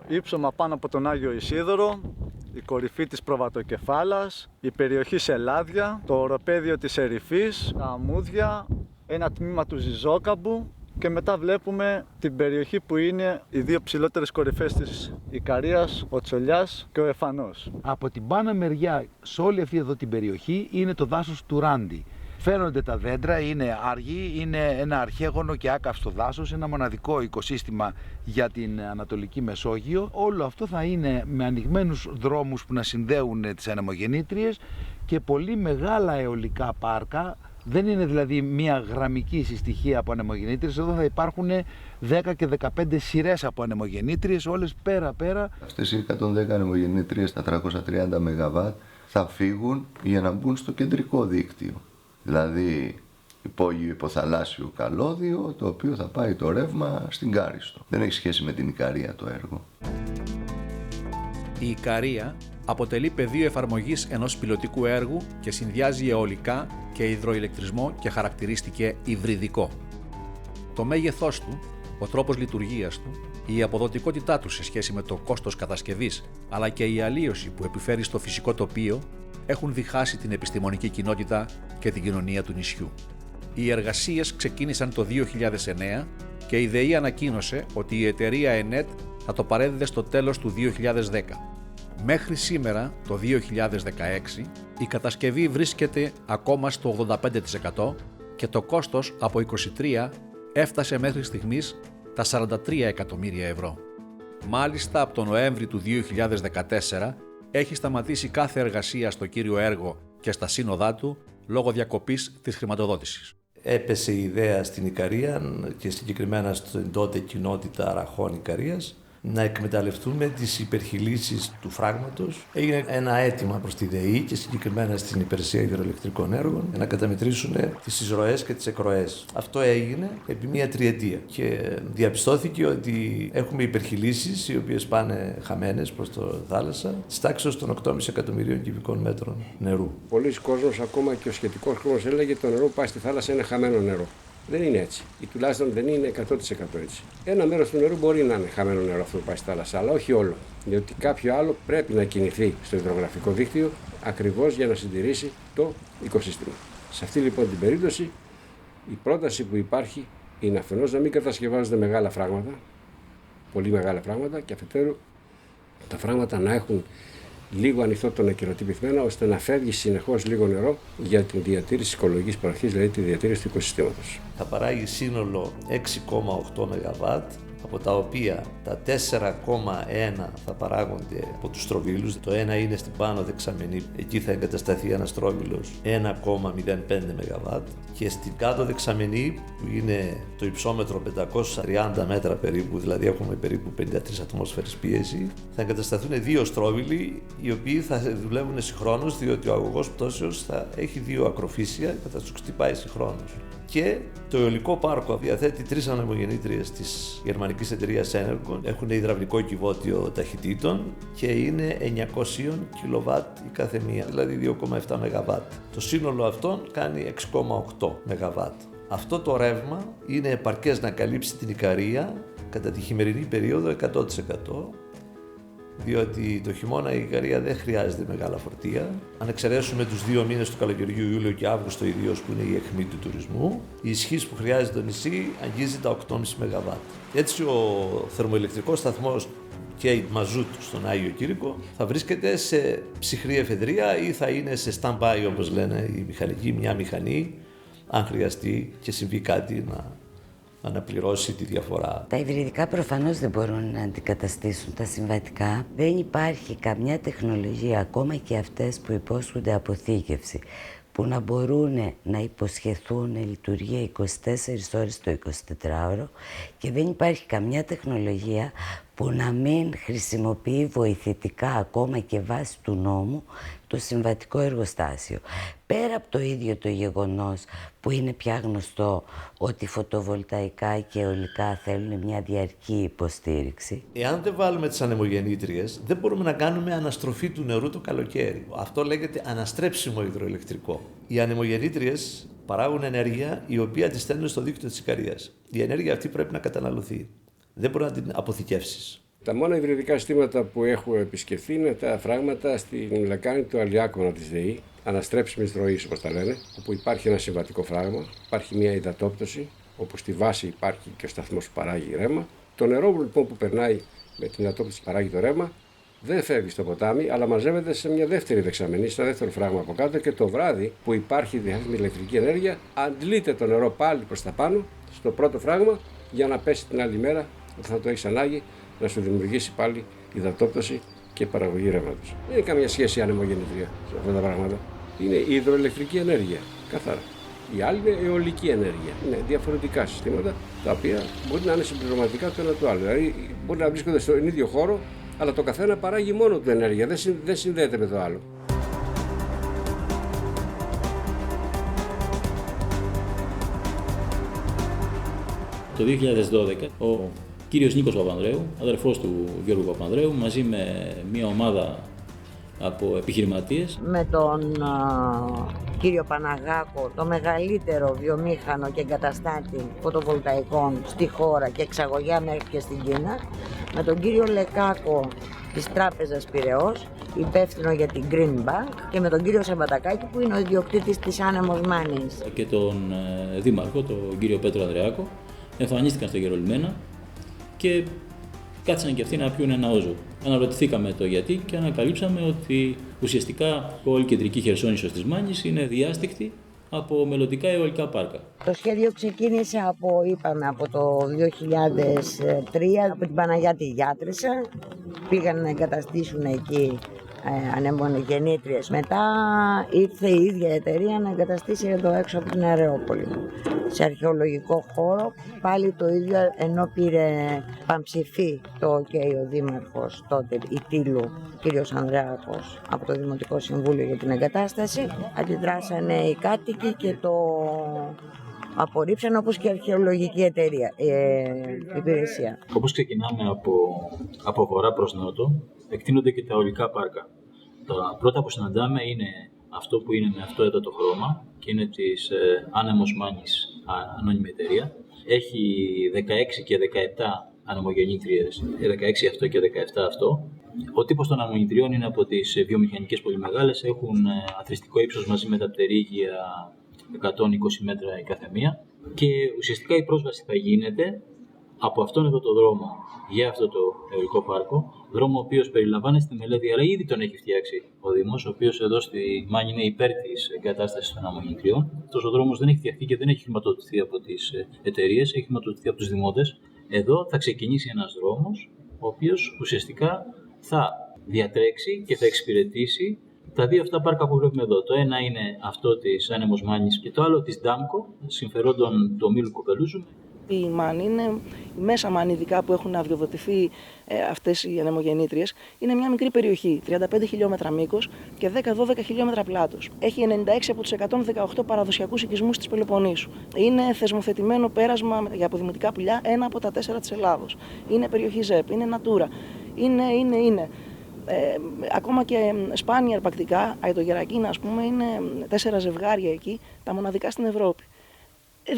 ύψωμα πάνω από τον Άγιο Ισίδωρο, η κορυφή της Προβατοκεφάλας, η περιοχή Σελάδια, το οροπέδιο της Ερυφής, τα Αμμούδια, ένα τμήμα του Ζιζόκαμπου και μετά βλέπουμε την περιοχή που είναι οι δύο ψηλότερες κορυφές της Ικαρίας, ο Τσολιάς και ο Εφανός. Από την πάνω μεριά σε όλη αυτή εδώ την περιοχή είναι το δάσος του Ράντι. Φαίνονται τα δέντρα, είναι αργή, είναι ένα αρχαίγωνο και άκαυστο δάσος, ένα μοναδικό οικοσύστημα για την Ανατολική Μεσόγειο. Όλο αυτό θα είναι με ανοιγμένους δρόμους που να συνδέουν τις ανεμογεννήτριες και πολύ μεγάλα αιωλικά πάρκα. Δεν είναι δηλαδή μια γραμμική συστοιχία από ανεμογεννήτριες, εδώ θα υπάρχουν 10 και 15 σειρές από ανεμογεννήτριες, όλες πέρα-πέρα. Αυτές οι 110 ανεμογεννήτριες, τα 330 ΜΒ, θα φύγουν για να μπουν στο κεντρικό δίκτυο. Δηλαδή υπόγειο υποθαλάσσιο καλώδιο, το οποίο θα πάει το ρεύμα στην Κάριστο. Δεν έχει σχέση με την Ικαρία το έργο. Η Ικαρία αποτελεί πεδίο εφαρμογής ενός πιλωτικού έργου και συνδυάζει αιωλικά και υδροηλεκτρισμό και χαρακτηρίστηκε υβριδικό. Το μέγεθός του, ο τρόπος λειτουργίας του, η αποδοτικότητά του σε σχέση με το κόστος κατασκευής, αλλά και η αλλίωση που επιφέρει στο φυσικό τοπίο, έχουν διχάσει την επιστημονική κοινότητα και την κοινωνία του νησιού. Οι εργασίες ξεκίνησαν το 2009 και η ΔΕΗ ανακοίνωσε ότι η εταιρεία ΕΝΕΤ θα το παρέδιδε στο τέλος του 2010. Μέχρι σήμερα, το 2016, η κατασκευή βρίσκεται ακόμα στο 85% και το κόστος από 23 έφτασε μέχρι στιγμής τα 43 εκατομμύρια ευρώ. Μάλιστα, από τον Νοέμβρη του 2014 έχει σταματήσει κάθε εργασία στο κύριο έργο και στα σύνοδά του λόγω διακοπής της χρηματοδότησης. Έπεσε η ιδέα στην Ικαρία και συγκεκριμένα στην τότε κοινότητα Ραχών Ικαρίας να εκμεταλλευτούμε τις υπερχειλήσεις του φράγματος. Έγινε ένα αίτημα προς τη ΔΕΗ και συγκεκριμένα στην Υπηρεσία Υδροελεκτρικών Έργων να καταμετρήσουν τις εισρωές και τις εκροές. Αυτό έγινε επί μία τριετία και διαπιστώθηκε ότι έχουμε υπερχειλήσεις οι οποίες πάνε χαμένες προς το θάλασσα της τάξης των 8,5 εκατομμυρίων κυβικών μέτρων νερού. Πολλοί κόσμος, ακόμα και ο σχετικός κόσμος, έλεγε το νερό που πάει στη θάλασσα είναι χαμένο νερό. Δεν είναι έτσι. Ή τουλάχιστον δεν είναι 100% έτσι. Ένα μέρος του νερού μπορεί να είναι χαμένο νερό αυτό που πάει στη θάλασσα, αλλά όχι όλο. Διότι κάποιο άλλο πρέπει να κινηθεί στο υδρογραφικό δίκτυο ακριβώς για να συντηρήσει το οικοσύστημα. Σε αυτή λοιπόν την περίπτωση, η πρόταση που υπάρχει είναι αφενός να μην κατασκευάζονται μεγάλα φράγματα, πολύ μεγάλα φράγματα, και αφετέρου τα φράγματα να έχουν λίγο ανοιχτό τον ακυρωτή πυθμένα, ώστε να φεύγει συνεχώς λίγο νερό για την διατήρηση οικολογικής παροχής, δηλαδή τη διατήρηση του οικοσυστήματος. Θα παράγει σύνολο 6,8 ΜΒ από τα οποία τα 4,1 θα παράγονται από τους στροβίλους. Το ένα είναι στην πάνω δεξαμενή, εκεί θα εγκατασταθεί ένας στρόβιλος 1,05 ΜΒ, και στην κάτω δεξαμενή, που είναι το υψόμετρο 530 μέτρα περίπου, δηλαδή έχουμε περίπου 53 ατμόσφαιρες πίεση, θα εγκατασταθούν δύο στρόβιλοι, οι οποίοι θα δουλεύουν συγχρόνως, διότι ο αγωγός πτώσεως θα έχει δύο ακροφύσια και θα τους χτυπάει συγχρόνως. Και το αιωλικό πάρκο διαθέτει 3 ανεμογεννήτριες της γερμανικής εταιρείας Energon, έχουν υδραυλικό κυβότιο ταχυτήτων και είναι 900 κιλοβάτ η κάθε μία, δηλαδή 2,7 ΜΒ. Το σύνολο αυτών κάνει 6,8 ΜΒ. Αυτό το ρεύμα είναι επαρκές να καλύψει την Ικαρία κατά τη χειμερινή περίοδο 100%. Διότι το χειμώνα η Ικαρία δεν χρειάζεται μεγάλα φορτία. Αν εξαιρέσουμε τους 2 μήνες του καλοκαιριού, Ιούλιο και Αύγουστο ιδίως, που είναι η αιχμή του τουρισμού, η ισχύς που χρειάζεται το νησί αγγίζει τα 8,5 ΜΒ. Έτσι ο θερμοηλεκτρικός σταθμός και μαζούτ στον Άγιο Κήρυκο θα βρίσκεται σε ψυχρή εφεδρεία ή θα είναι σε stand-by, όπως λένε οι μηχανικοί, μια μηχανή, αν χρειαστεί και συμβεί κάτι να αναπληρώσει τη διαφορά. Τα υβριδικά προφανώς δεν μπορούν να αντικαταστήσουν τα συμβατικά. Δεν υπάρχει καμιά τεχνολογία, ακόμα και αυτές που υπόσχονται αποθήκευση, που να μπορούν να υποσχεθούν λειτουργία 24 ώρες το 24ωρο, και δεν υπάρχει καμιά τεχνολογία που να μην χρησιμοποιεί βοηθητικά, ακόμα και βάσει του νόμου, το συμβατικό εργοστάσιο. Πέρα από το ίδιο το γεγονός που είναι πια γνωστό ότι φωτοβολταϊκά και αιωλικά θέλουν μια διαρκή υποστήριξη. Εάν δεν βάλουμε τις ανεμογεννήτριες, δεν μπορούμε να κάνουμε αναστροφή του νερού το καλοκαίρι. Αυτό λέγεται αναστρέψιμο υδροελεκτρικό. Οι ανεμογεννήτριες παράγουν ενέργεια η οποία τη στέλνουν στο δίκτυο της Ικαρίας. Η ενέργεια αυτή πρέπει να καταναλωθεί. Δεν μπορεί να την αποθηκεύσεις. Τα μόνα υβριδικά συστήματα που έχω επισκεφθεί είναι τα φράγματα στην λεκάνη του Αλιάκωνα της ΔΕΗ, αναστρέψιμης ροής όπως τα λένε, όπου υπάρχει ένα συμβατικό φράγμα, υπάρχει μια υδατόπτωση, όπου στη βάση υπάρχει και ο σταθμός που παράγει ρεύμα. Το νερό λοιπόν που περνάει με την υδατόπτωση που παράγει το ρεύμα δεν φεύγει στο ποτάμι, αλλά μαζεύεται σε μια δεύτερη δεξαμενή, στο δεύτερο φράγμα από κάτω, και το βράδυ που υπάρχει διαθέσιμη ηλεκτρική ενέργεια, αντλείται το νερό πάλι προς τα πάνω, στο πρώτο φράγμα, για να πέσει την άλλη μέρα, όταν θα το έχει ανάγκη, να σου δημιουργήσει πάλι υδατόπτωση και παραγωγή ρεύματος. Δεν είναι καμία σχέση ανεμογεννητρία σε αυτά τα πράγματα. Είναι η υδροελεκτρική ενέργεια, καθαρά. Η άλλη είναι αιωλική ενέργεια. Είναι διαφορετικά συστήματα, τα οποία μπορεί να είναι συμπληρωματικά το ένα το άλλο. Δηλαδή, μπορεί να βρίσκονται στον ίδιο χώρο, αλλά το καθένα παράγει μόνο του ενέργεια, δεν συνδέεται με το άλλο. Το 2012 ο κύριος Νίκος Παπανδρέου, αδερφός του Γιώργου Παπανδρέου, μαζί με μια ομάδα από επιχειρηματίες. Με τον κύριο Παναγάκο, το μεγαλύτερο βιομήχανο και εγκαταστάτη φωτοβολταϊκών στη χώρα και εξαγωγέα μέχρι και στην Κίνα. Με τον κύριο Λεκάκο της Τράπεζας Πειραιώς, υπεύθυνο για την Green Bank, και με τον κύριο Σαμπατακάκη που είναι ο ιδιοκτήτης της Άνεμος Μάνης. Και τον δήμαρχο, τον κύριο Πέτρο Ανδρεάκο, εμφανίστηκαν στο Γερολιμένα και κάτσαν και αυτοί να πιούν ένα όζο. Αναρωτηθήκαμε το γιατί και ανακαλύψαμε ότι ουσιαστικά όλη η κεντρική Χερσόνησος της Μάνης είναι διάστηκτη από μελλοντικά αιωλικά πάρκα. Το σχέδιο ξεκίνησε από το 2003, από την Παναγιά τη Γιάτρησα. Πήγαν να εγκαταστήσουν εκεί ανεμογεννήτριες. Μετά ήρθε η ίδια εταιρεία να εγκαταστήσει εδώ έξω από την Αρεόπολη, σε αρχαιολογικό χώρο. Πάλι το ίδιο, ενώ πήρε παμψηφί το OK ο δήμαρχος τότε, η Τήλου, κύριος Ανδρεάκος, από το Δημοτικό Συμβούλιο για την εγκατάσταση, αντιδράσανε οι κάτοικοι και το απορρίψαν, όπως και η αρχαιολογική υπηρεσία. Όπως ξεκινάμε από βορρά προς νότο, εκτείνονται και τα αιωλικά πάρκα. Τα πρώτα που συναντάμε είναι αυτό που είναι με αυτό εδώ το χρώμα και είναι της Άνεμος Μάνης ανώνυμη εταιρεία. Έχει 16 και 17 ανεμογεννήτριες, 16 αυτό και 17 αυτό. Ο τύπος των ανεμογεννητριών είναι από τις βιομηχανικές πολύ μεγάλες, έχουν αθροιστικό ύψος μαζί με τα πτερίγια 120 μέτρα η καθεμία, και ουσιαστικά η πρόσβαση θα γίνεται από αυτόν εδώ το δρόμο για αυτό το αιωλικό πάρκο, δρόμο ο οποίος περιλαμβάνεται στη μελέτη, αλλά ήδη τον έχει φτιάξει ο Δήμος, ο οποίος εδώ στη Μάνη είναι υπέρ της εγκατάστασης των ανεμογεννητριών. Αυτός ο δρόμος δεν έχει φτιαχτεί και δεν έχει χρηματοδοτηθεί από τις εταιρείες, έχει χρηματοδοτηθεί από τους δημότες. Εδώ θα ξεκινήσει ένας δρόμος, ο οποίος ουσιαστικά θα διατρέξει και θα εξυπηρετήσει τα δύο αυτά πάρκα που βλέπουμε εδώ. Το ένα είναι αυτό της Άνεμος Μάνης και το άλλο της Ντάμκο, συμφερόντων του ομίλου Κοπελούζου. Η Μάνη είναι η μέσα Μάνη, ειδικά που έχουν αδειοδοτηθεί αυτές οι ανεμογεννήτριες. Είναι μια μικρή περιοχή, 35 χιλιόμετρα μήκος και 10-12 χιλιόμετρα πλάτος. Έχει 96 από τους 118 παραδοσιακούς οικισμούς της Πελοποννήσου. Είναι θεσμοθετημένο πέρασμα για αποδημητικά πουλιά, ένα από τα 4 της Ελλάδος. Είναι περιοχή ΖΕΠ, είναι Natura. Είναι. Ακόμα και σπάνια αρπακτικά, αητογερακίνα ας πούμε, είναι 4 ζευγάρια εκεί, τα μοναδικά στην Ευρώπη.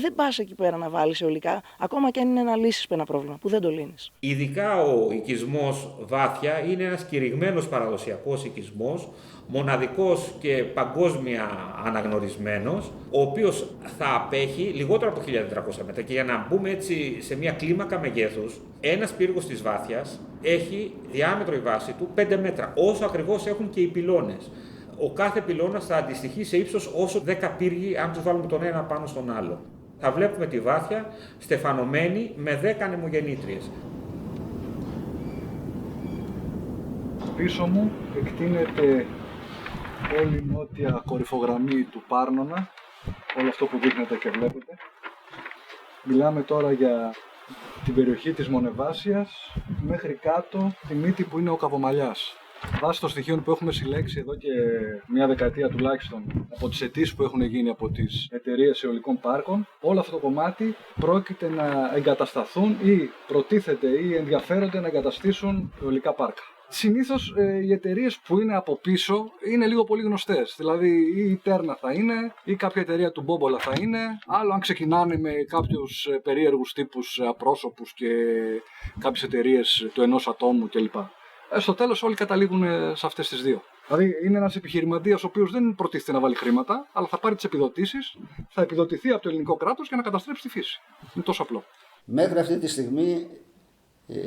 Δεν πας εκεί πέρα να βάλεις αιωλικά, ακόμα και αν είναι να λύσεις ένα πρόβλημα που δεν το λύνεις. Ειδικά ο οικισμός Βάθια είναι ένας κηρυγμένος παραδοσιακός οικισμός, μοναδικός και παγκόσμια αναγνωρισμένος, ο οποίος θα απέχει λιγότερο από 1.400 μέτρα. Και για να μπούμε έτσι σε μια κλίμακα μεγέθους, ένας πύργος της Βάθιας έχει διάμετρο η βάση του 5 μέτρα, όσο ακριβώς έχουν και οι πυλώνες. Ο κάθε πυλώνας θα αντιστοιχεί σε ύψος όσο 10 πύργοι, αν τους βάλουμε τον ένα πάνω στον άλλο. Θα βλέπουμε τη Βάθια στεφανωμένη με 10 ανεμογεννήτριες. Πίσω μου εκτείνεται όλη η νότια κορυφογραμμή του Πάρνονα, όλο αυτό που δείχνετε και βλέπετε. Μιλάμε τώρα για την περιοχή της Μονεβάσιας μέχρι κάτω τη μύτη που είναι ο Καβομαλιάς. Βάσει των στοιχείων που έχουμε συλλέξει εδώ και μια δεκαετία τουλάχιστον από τις αιτήσεις που έχουν γίνει από τις εταιρείες αιωλικών πάρκων, όλο αυτό το κομμάτι πρόκειται να εγκατασταθούν ή προτίθεται ή ενδιαφέρονται να εγκαταστήσουν αιωλικά πάρκα. Συνήθως οι εταιρείες που είναι από πίσω είναι λίγο πολύ γνωστές. Δηλαδή ή η Τέρνα θα είναι ή κάποια εταιρεία του Μπόμπολα θα είναι. Άλλο αν ξεκινάνε με κάποιους περίεργους τύπους απρόσωπους και κάποιες εταιρείες του ενός ατόμου κλπ. Στο τέλος όλοι καταλήγουν σε αυτές τις δύο. Δηλαδή είναι ένας επιχειρηματίας ο οποίος δεν προτίθεται να βάλει χρήματα, αλλά θα πάρει τις επιδοτήσεις, θα επιδοτηθεί από το ελληνικό κράτος για να καταστρέψει τη φύση. Είναι τόσο απλό. Μέχρι αυτή τη στιγμή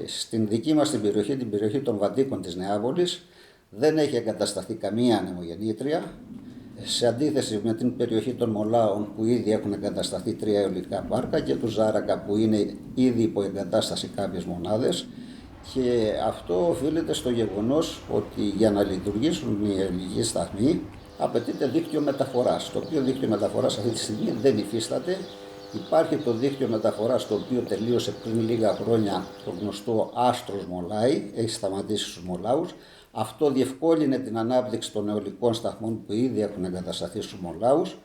στην δική μας την περιοχή των Βαντίκων της Νεάπολης, δεν έχει εγκατασταθεί καμία ανεμογεννήτρια. Σε αντίθεση με την περιοχή των Μολάων που ήδη έχουν εγκατασταθεί 3 αιωλικά πάρκα και του Ζάρακα που είναι ήδη υπό εγκατάσταση κάποιες μονάδες. Και αυτό οφείλεται στο γεγονός ότι για να λειτουργήσουν οι αιωλικοί σταθμοί απαιτείται δίκτυο μεταφοράς. Το οποίο δίκτυο μεταφοράς αυτή τη στιγμή δεν υφίσταται. Υπάρχει το δίκτυο μεταφοράς το οποίο τελείωσε πριν λίγα χρόνια, το γνωστό Άστρος Μολάη, έχει σταματήσει στους Μολάους. Αυτό διευκόλυνε την ανάπτυξη των αιωλικών σταθμών που ήδη έχουν εγκατασταθεί στους Μολάους.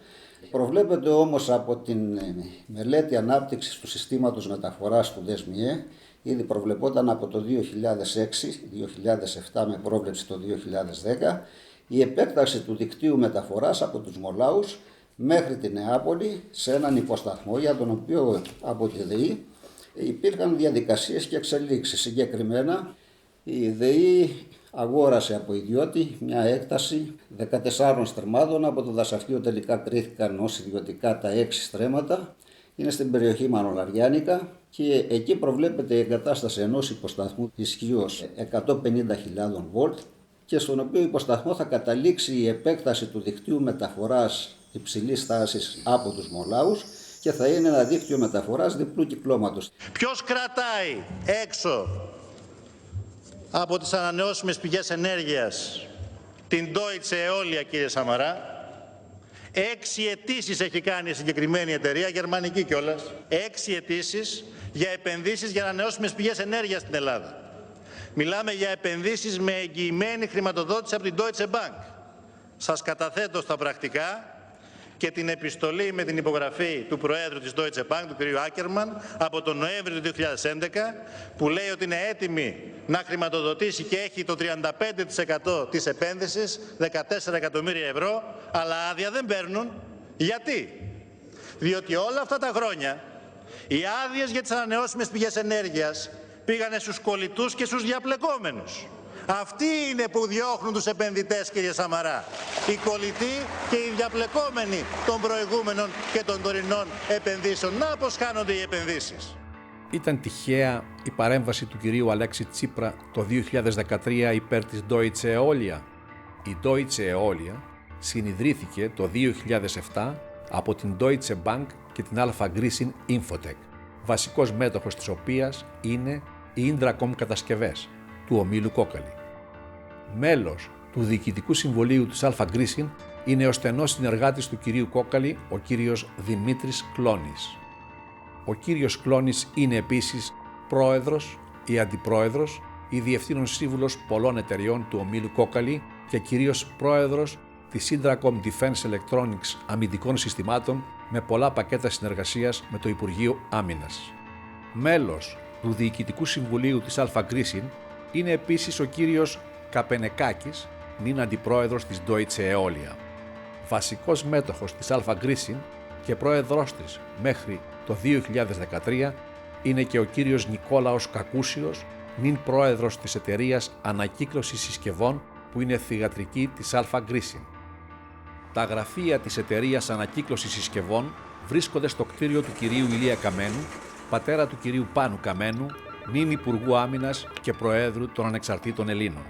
Προβλέπεται όμως από την μελέτη ανάπτυξης του συστήματος μεταφοράς του ΔΕΣΜΙΕ, ήδη προβλεπόταν από το 2006-2007 με πρόβλεψη το 2010, η επέκταση του δικτύου μεταφοράς από τους Μολάους μέχρι τη Νεάπολη σε έναν υποσταθμό για τον οποίο από τη ΔΕΗ υπήρχαν διαδικασίες και εξελίξεις. Συγκεκριμένα η ΔΕΗ αγόρασε από ιδιώτη μια έκταση 14 στρεμμάτων, από το δασαρχείο τελικά κρίθηκαν ως ιδιωτικά τα 6 στρέμματα. Είναι στην περιοχή Μανολαριάνικα και εκεί προβλέπεται η εγκατάσταση ενός υποσταθμού ισχύως 150.000 βολτ και στον οποίο υποσταθμό θα καταλήξει η επέκταση του δικτύου μεταφοράς υψηλής τάσης από τους Μολάους και θα είναι ένα δίκτυο μεταφοράς διπλού κυκλώματος. Ποιος κρατάει έξω από τις ανανεώσιμες πηγές ενέργειας την Deutsche Eolia, κύριε Σαμαρά? 6 αιτήσεις έχει κάνει η συγκεκριμένη εταιρεία, γερμανική κιόλας. 6 αιτήσεις για επενδύσεις για ανανεώσιμες πηγές ενέργειας στην Ελλάδα. Μιλάμε για επενδύσεις με εγγυημένη χρηματοδότηση από την Deutsche Bank. Σας καταθέτω στα πρακτικά και την επιστολή με την υπογραφή του Προέδρου της Deutsche Bank, του κ. Άκερμαν, από τον Νοέμβριο του 2011, που λέει ότι είναι έτοιμη να χρηματοδοτήσει και έχει το 35% της επένδυσης, 14 εκατομμύρια ευρώ, αλλά άδεια δεν παίρνουν. Γιατί? Διότι όλα αυτά τα χρόνια οι άδειες για τις ανανεώσιμες πηγές ενέργειας πήγανε στους κολλητούς και στους διαπλεκόμενους. Αυτοί είναι που διώχνουν τους επενδυτές, κύριε Σαμαρά. Οι κολλητοί και οι διαπλεκόμενοι των προηγούμενων και των τωρινών επενδύσεων. Να πως χάνονται οι επενδύσεις. Ήταν τυχαία η παρέμβαση του κυρίου Αλέξη Τσίπρα το 2013 υπέρ της Deutsche Eolia? Η Deutsche Eolia συνιδρύθηκε το 2007 από την Deutsche Bank και την Alpha Grisin Infotech. βασικός μέτοχος της οποίας είναι η Indracom Κατασκευές του ομίλου Κόκαλη. Μέλος του Διοικητικού Συμβουλίου της Αλφα Γκρίσιν είναι ο στενός συνεργάτης του κυρίου Κόκαλη, ο κύριος Δημήτρης Κλώνης. Ο κύριος Κλώνης είναι επίσης πρόεδρος ή αντιπρόεδρος ή διευθύνων σύμβουλος πολλών εταιριών του ομίλου Κόκαλη και κυρίως πρόεδρος της Indracom Defense Electronics αμυντικών συστημάτων με πολλά πακέτα συνεργασίας με το Υπουργείο Άμυνας. Μέλος του Διοικητικού Συμβουλίου της Αλφα Γκρίσιν είναι επίσης ο κύριος Καπενεκάκης, νυν αντιπρόεδρος της Deutsche Aeolia. Βασικός μέτοχος της Αλφα Γκρίσιν και πρόεδρος της μέχρι το 2013 είναι και ο κύριος Νικόλαος Κακούσιος, νυν πρόεδρος της εταιρείας Ανακύκλωσης Συσκευών που είναι θυγατρική της Αλφα Γκρίσιν. Τα γραφεία της εταιρείας Ανακύκλωσης Συσκευών βρίσκονται στο κτίριο του κυρίου Ηλία Καμένου, πατέρα του κυρίου Πάνου Καμένου, νυν Υπουργού Άμυνας και Προέδρου των Ανεξαρτήτων Ελλήνων.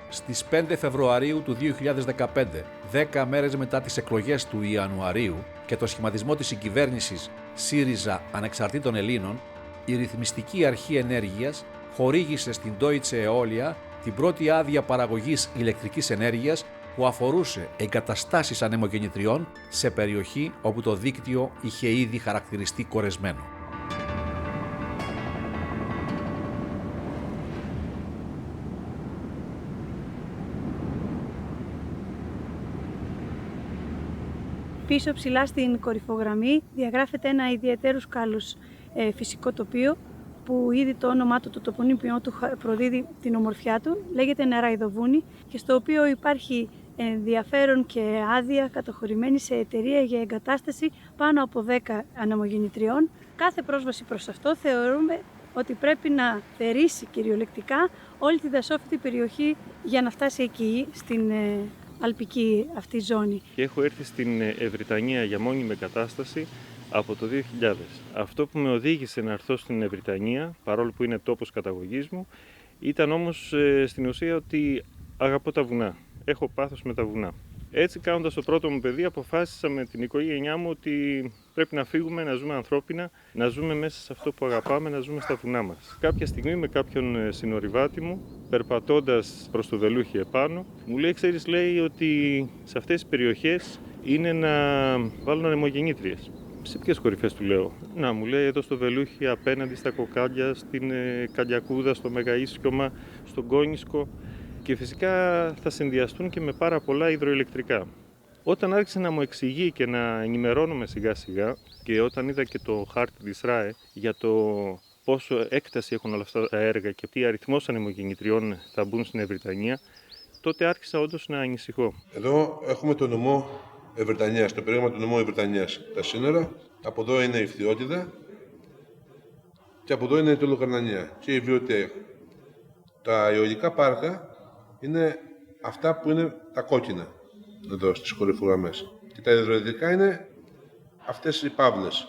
Στις 5 Φεβρουαρίου του 2015, 10 μέρες μετά τις εκλογές του Ιανουαρίου και το σχηματισμό της συγκυβέρνησης ΣΥΡΙΖΑ Ανεξαρτήτων Ελλήνων, η Ρυθμιστική Αρχή Ενέργειας χορήγησε στην Deutsche Aeolia την πρώτη άδεια παραγωγής ηλεκτρικής ενέργειας που αφορούσε εγκαταστάσεις ανεμογεννητριών σε περιοχή όπου το δίκτυο είχε ήδη χαρακτηριστεί κορεσμένο. Πίσω ψηλά στην κορυφογραμμή διαγράφεται ένα ιδιαίτερους κάλους φυσικό τοπίο που ήδη το όνομά του, το τοπονύμιό του προδίδει την ομορφιά του, λέγεται Νεραϊδοβούνι και στο οποίο υπάρχει ενδιαφέρον και άδεια καταχωρημένη σε εταιρεία για εγκατάσταση πάνω από 10 ανεμογεννητριών. Κάθε πρόσβαση προς αυτό θεωρούμε ότι πρέπει να θερήσει κυριολεκτικά όλη τη δασόφυτη περιοχή για να φτάσει εκεί στην αλπική αυτή ζώνη. Και έχω έρθει στην Ευρυτανία για μόνιμη εγκατάσταση από το 2000. Αυτό που με οδήγησε να έρθω στην Ευρυτανία, παρόλο που είναι τόπος καταγωγής μου, ήταν όμως στην ουσία ότι αγαπώ τα βουνά. Έχω πάθος με τα βουνά. Έτσι, κάνοντας το πρώτο μου παιδί, αποφάσισα με την οικογένειά μου ότι πρέπει να φύγουμε, να ζούμε ανθρώπινα, να ζούμε μέσα σε αυτό που αγαπάμε, να ζούμε στα βουνά μας. Κάποια στιγμή με κάποιον συνορειβάτη μου, περπατώντας προς το Βελούχι επάνω, μου λέει, ξέρεις, λέει ότι σε αυτές τις περιοχές είναι να βάλουν ανεμογεννήτριες. Σε ποιες κορυφές, του λέω? Να, μου λέει, εδώ στο Βελούχι, απέναντι στα Κοκάλια, στην Καλιακούδα, στο Μεγαΐσκιωμα, στον Κόνισκο. Και φυσικά θα συνδυαστούν και με πάρα πολλά υδροηλεκτρικά. Όταν άρχισε να μου εξηγεί και να ενημερώνομαι σιγά σιγά και όταν είδα και το χάρτη της ΡΑΕ για το πόσο έκταση έχουν όλα αυτά τα έργα και τι αριθμός ανεμογεννητριών θα μπουν στην Ευρυτανία, τότε άρχισα όντως να ανησυχώ. Εδώ έχουμε το νομό Ευρυτανίας, το περίγραμμα του νομού Ευρυτανίας. Τα σύνορα, από εδώ είναι η Φθιώτιδα και από εδώ είναι η Τολοκαρνανία και η Βιωτέα. Τα αιωλικά πάρκα είναι αυτά που είναι τα κόκκινα εδώ στις κορυφογραμμές. Και τα υδροηλεκτρικά είναι αυτές οι παύλες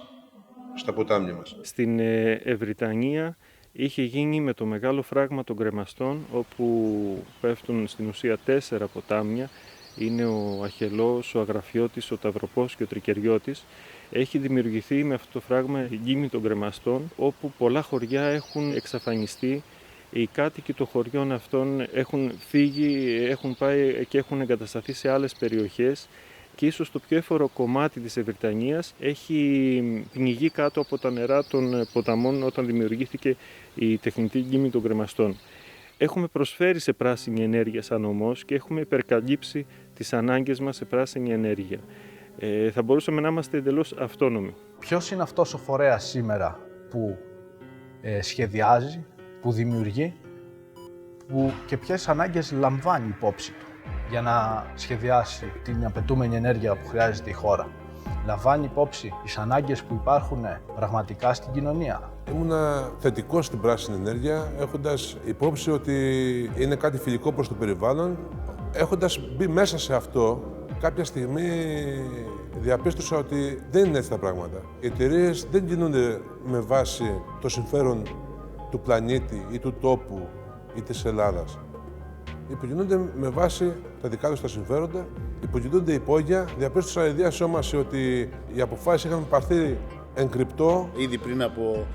στα ποτάμια μας. Στην Ευρυτανία είχε γίνει με το μεγάλο φράγμα των κρεμαστών, όπου πέφτουν στην ουσία 4 ποτάμια. Είναι ο Αχελός, ο Αγραφιώτης, ο Ταυροπός και ο Τρικεριώτης. Έχει δημιουργηθεί με αυτό το φράγμα η γκίμη των κρεμαστών, όπου πολλά χωριά έχουν εξαφανιστεί. Οι κάτοικοι των χωριών αυτών έχουν φύγει, έχουν πάει και έχουν εγκατασταθεί σε άλλες περιοχές και ίσως το πιο έφορο κομμάτι της Ευρυτανίας έχει πνιγεί κάτω από τα νερά των ποταμών όταν δημιουργήθηκε η τεχνητή γκίμη των κρεμαστών. Έχουμε προσφέρει σε πράσινη ενέργεια σαν ομός και έχουμε υπερκαλύψει τις ανάγκες μας σε πράσινη ενέργεια. Θα μπορούσαμε να είμαστε εντελώς αυτόνομοι. Ποιος είναι αυτός ο φορέας σήμερα που σχεδιάζει, που δημιουργεί και ποιες ανάγκες λαμβάνει υπόψη του για να σχεδιάσει την απαιτούμενη ενέργεια που χρειάζεται η χώρα? Λαμβάνει υπόψη τις ανάγκες που υπάρχουν πραγματικά στην κοινωνία? Ήμουνα θετικός στην πράσινη ενέργεια, έχοντας υπόψη ότι είναι κάτι φιλικό προς το περιβάλλον. Έχοντας μπει μέσα σε αυτό, κάποια στιγμή διαπίστωσα ότι δεν είναι έτσι τα πράγματα. Οι εταιρείες δεν κινούνται με βάση το συμφέρον του πλανήτη ή του τόπου ή της Ελλάδας. Υποκινούνται με βάση τα δικά τους τα συμφέροντα, υποκινούνται υπόγεια. Διαπίστωσα η διάσωμαση ότι οι αποφάσεις είχαν πάρθει εγκρυπτό. Ήδη πριν από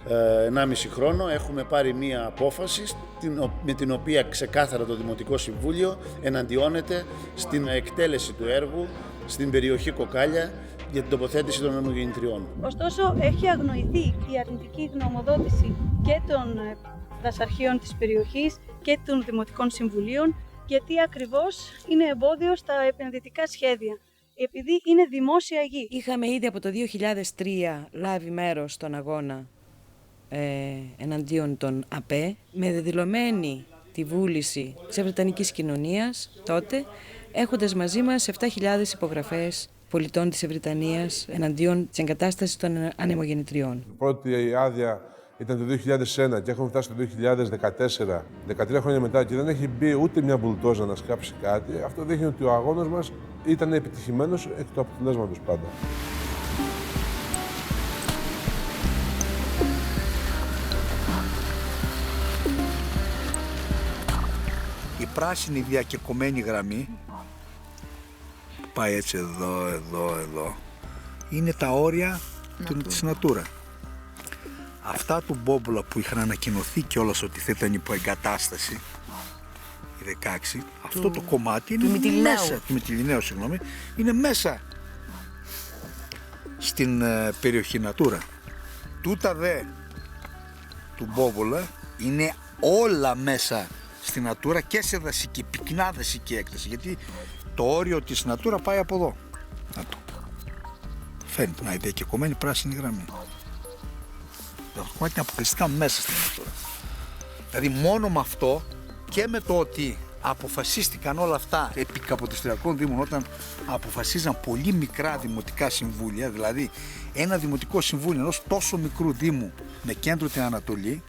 1,5 χρόνο έχουμε πάρει μία απόφαση με την οποία ξεκάθαρα το Δημοτικό Συμβούλιο εναντιώνεται στην εκτέλεση του έργου στην περιοχή Κοκάλια για την τοποθέτηση των ανεμογεννητριών. Ωστόσο, έχει αγνοηθεί η αρνητική γνωμοδότηση και των δασαρχείων της περιοχής και των Δημοτικών Συμβουλίων, γιατί ακριβώς είναι εμπόδιο στα επενδυτικά σχέδια, επειδή είναι δημόσια γη. Είχαμε ήδη από το 2003 λάβει μέρος στον αγώνα εναντίον των ΑΠΕ, με δεδηλωμένη τη βούληση της Βρετανικής κοινωνίας τότε, έχοντας μαζί μας 7.000 υπογραφές πολιτών της Βρετανίας εναντίον της εγκατάστασης των ανεμογεννητριών. Η πρώτη άδεια ήταν το 2001 και έχουμε φτάσει το 2014, 13 χρόνια μετά, και δεν έχει μπει ούτε μια μπουλντόζα να σκάψει κάτι. Αυτό δείχνει ότι ο αγώνας μας ήταν επιτυχημένος εκ του αποτελέσματος πάντα. Η πράσινη διακεκομένη γραμμή που πάει έτσι εδώ, είναι τα όρια της Natura. Αυτά του Μπόμπολα που είχαν ανακοινωθεί κιόλας ότι θα ήταν υποεγκατάσταση, η 16, αυτό το κομμάτι είναι μέσα, του Μυτιληναίου, συγγνώμη, είναι μέσα στην περιοχή Natura. Τούτα δε του Μπόμπολα είναι όλα μέσα στην Natura και σε δασική, πυκνά δασική έκταση, γιατί το όριο της Natura πάει από εδώ. Να το. Φαίνεται, να, η διακεκομένη πράσινη γραμμή. Το κομμάτι είναι αποκλειστικά μέσα στην Natura. Δηλαδή μόνο με αυτό και με το ότι αποφασίστηκαν όλα αυτά επί Καποτιστριακών Δήμων, όταν αποφασίζαν πολύ μικρά δημοτικά συμβούλια, δηλαδή ένα δημοτικό συμβούλιο ενός τόσο μικρού δήμου με κέντρο την Ανατολή,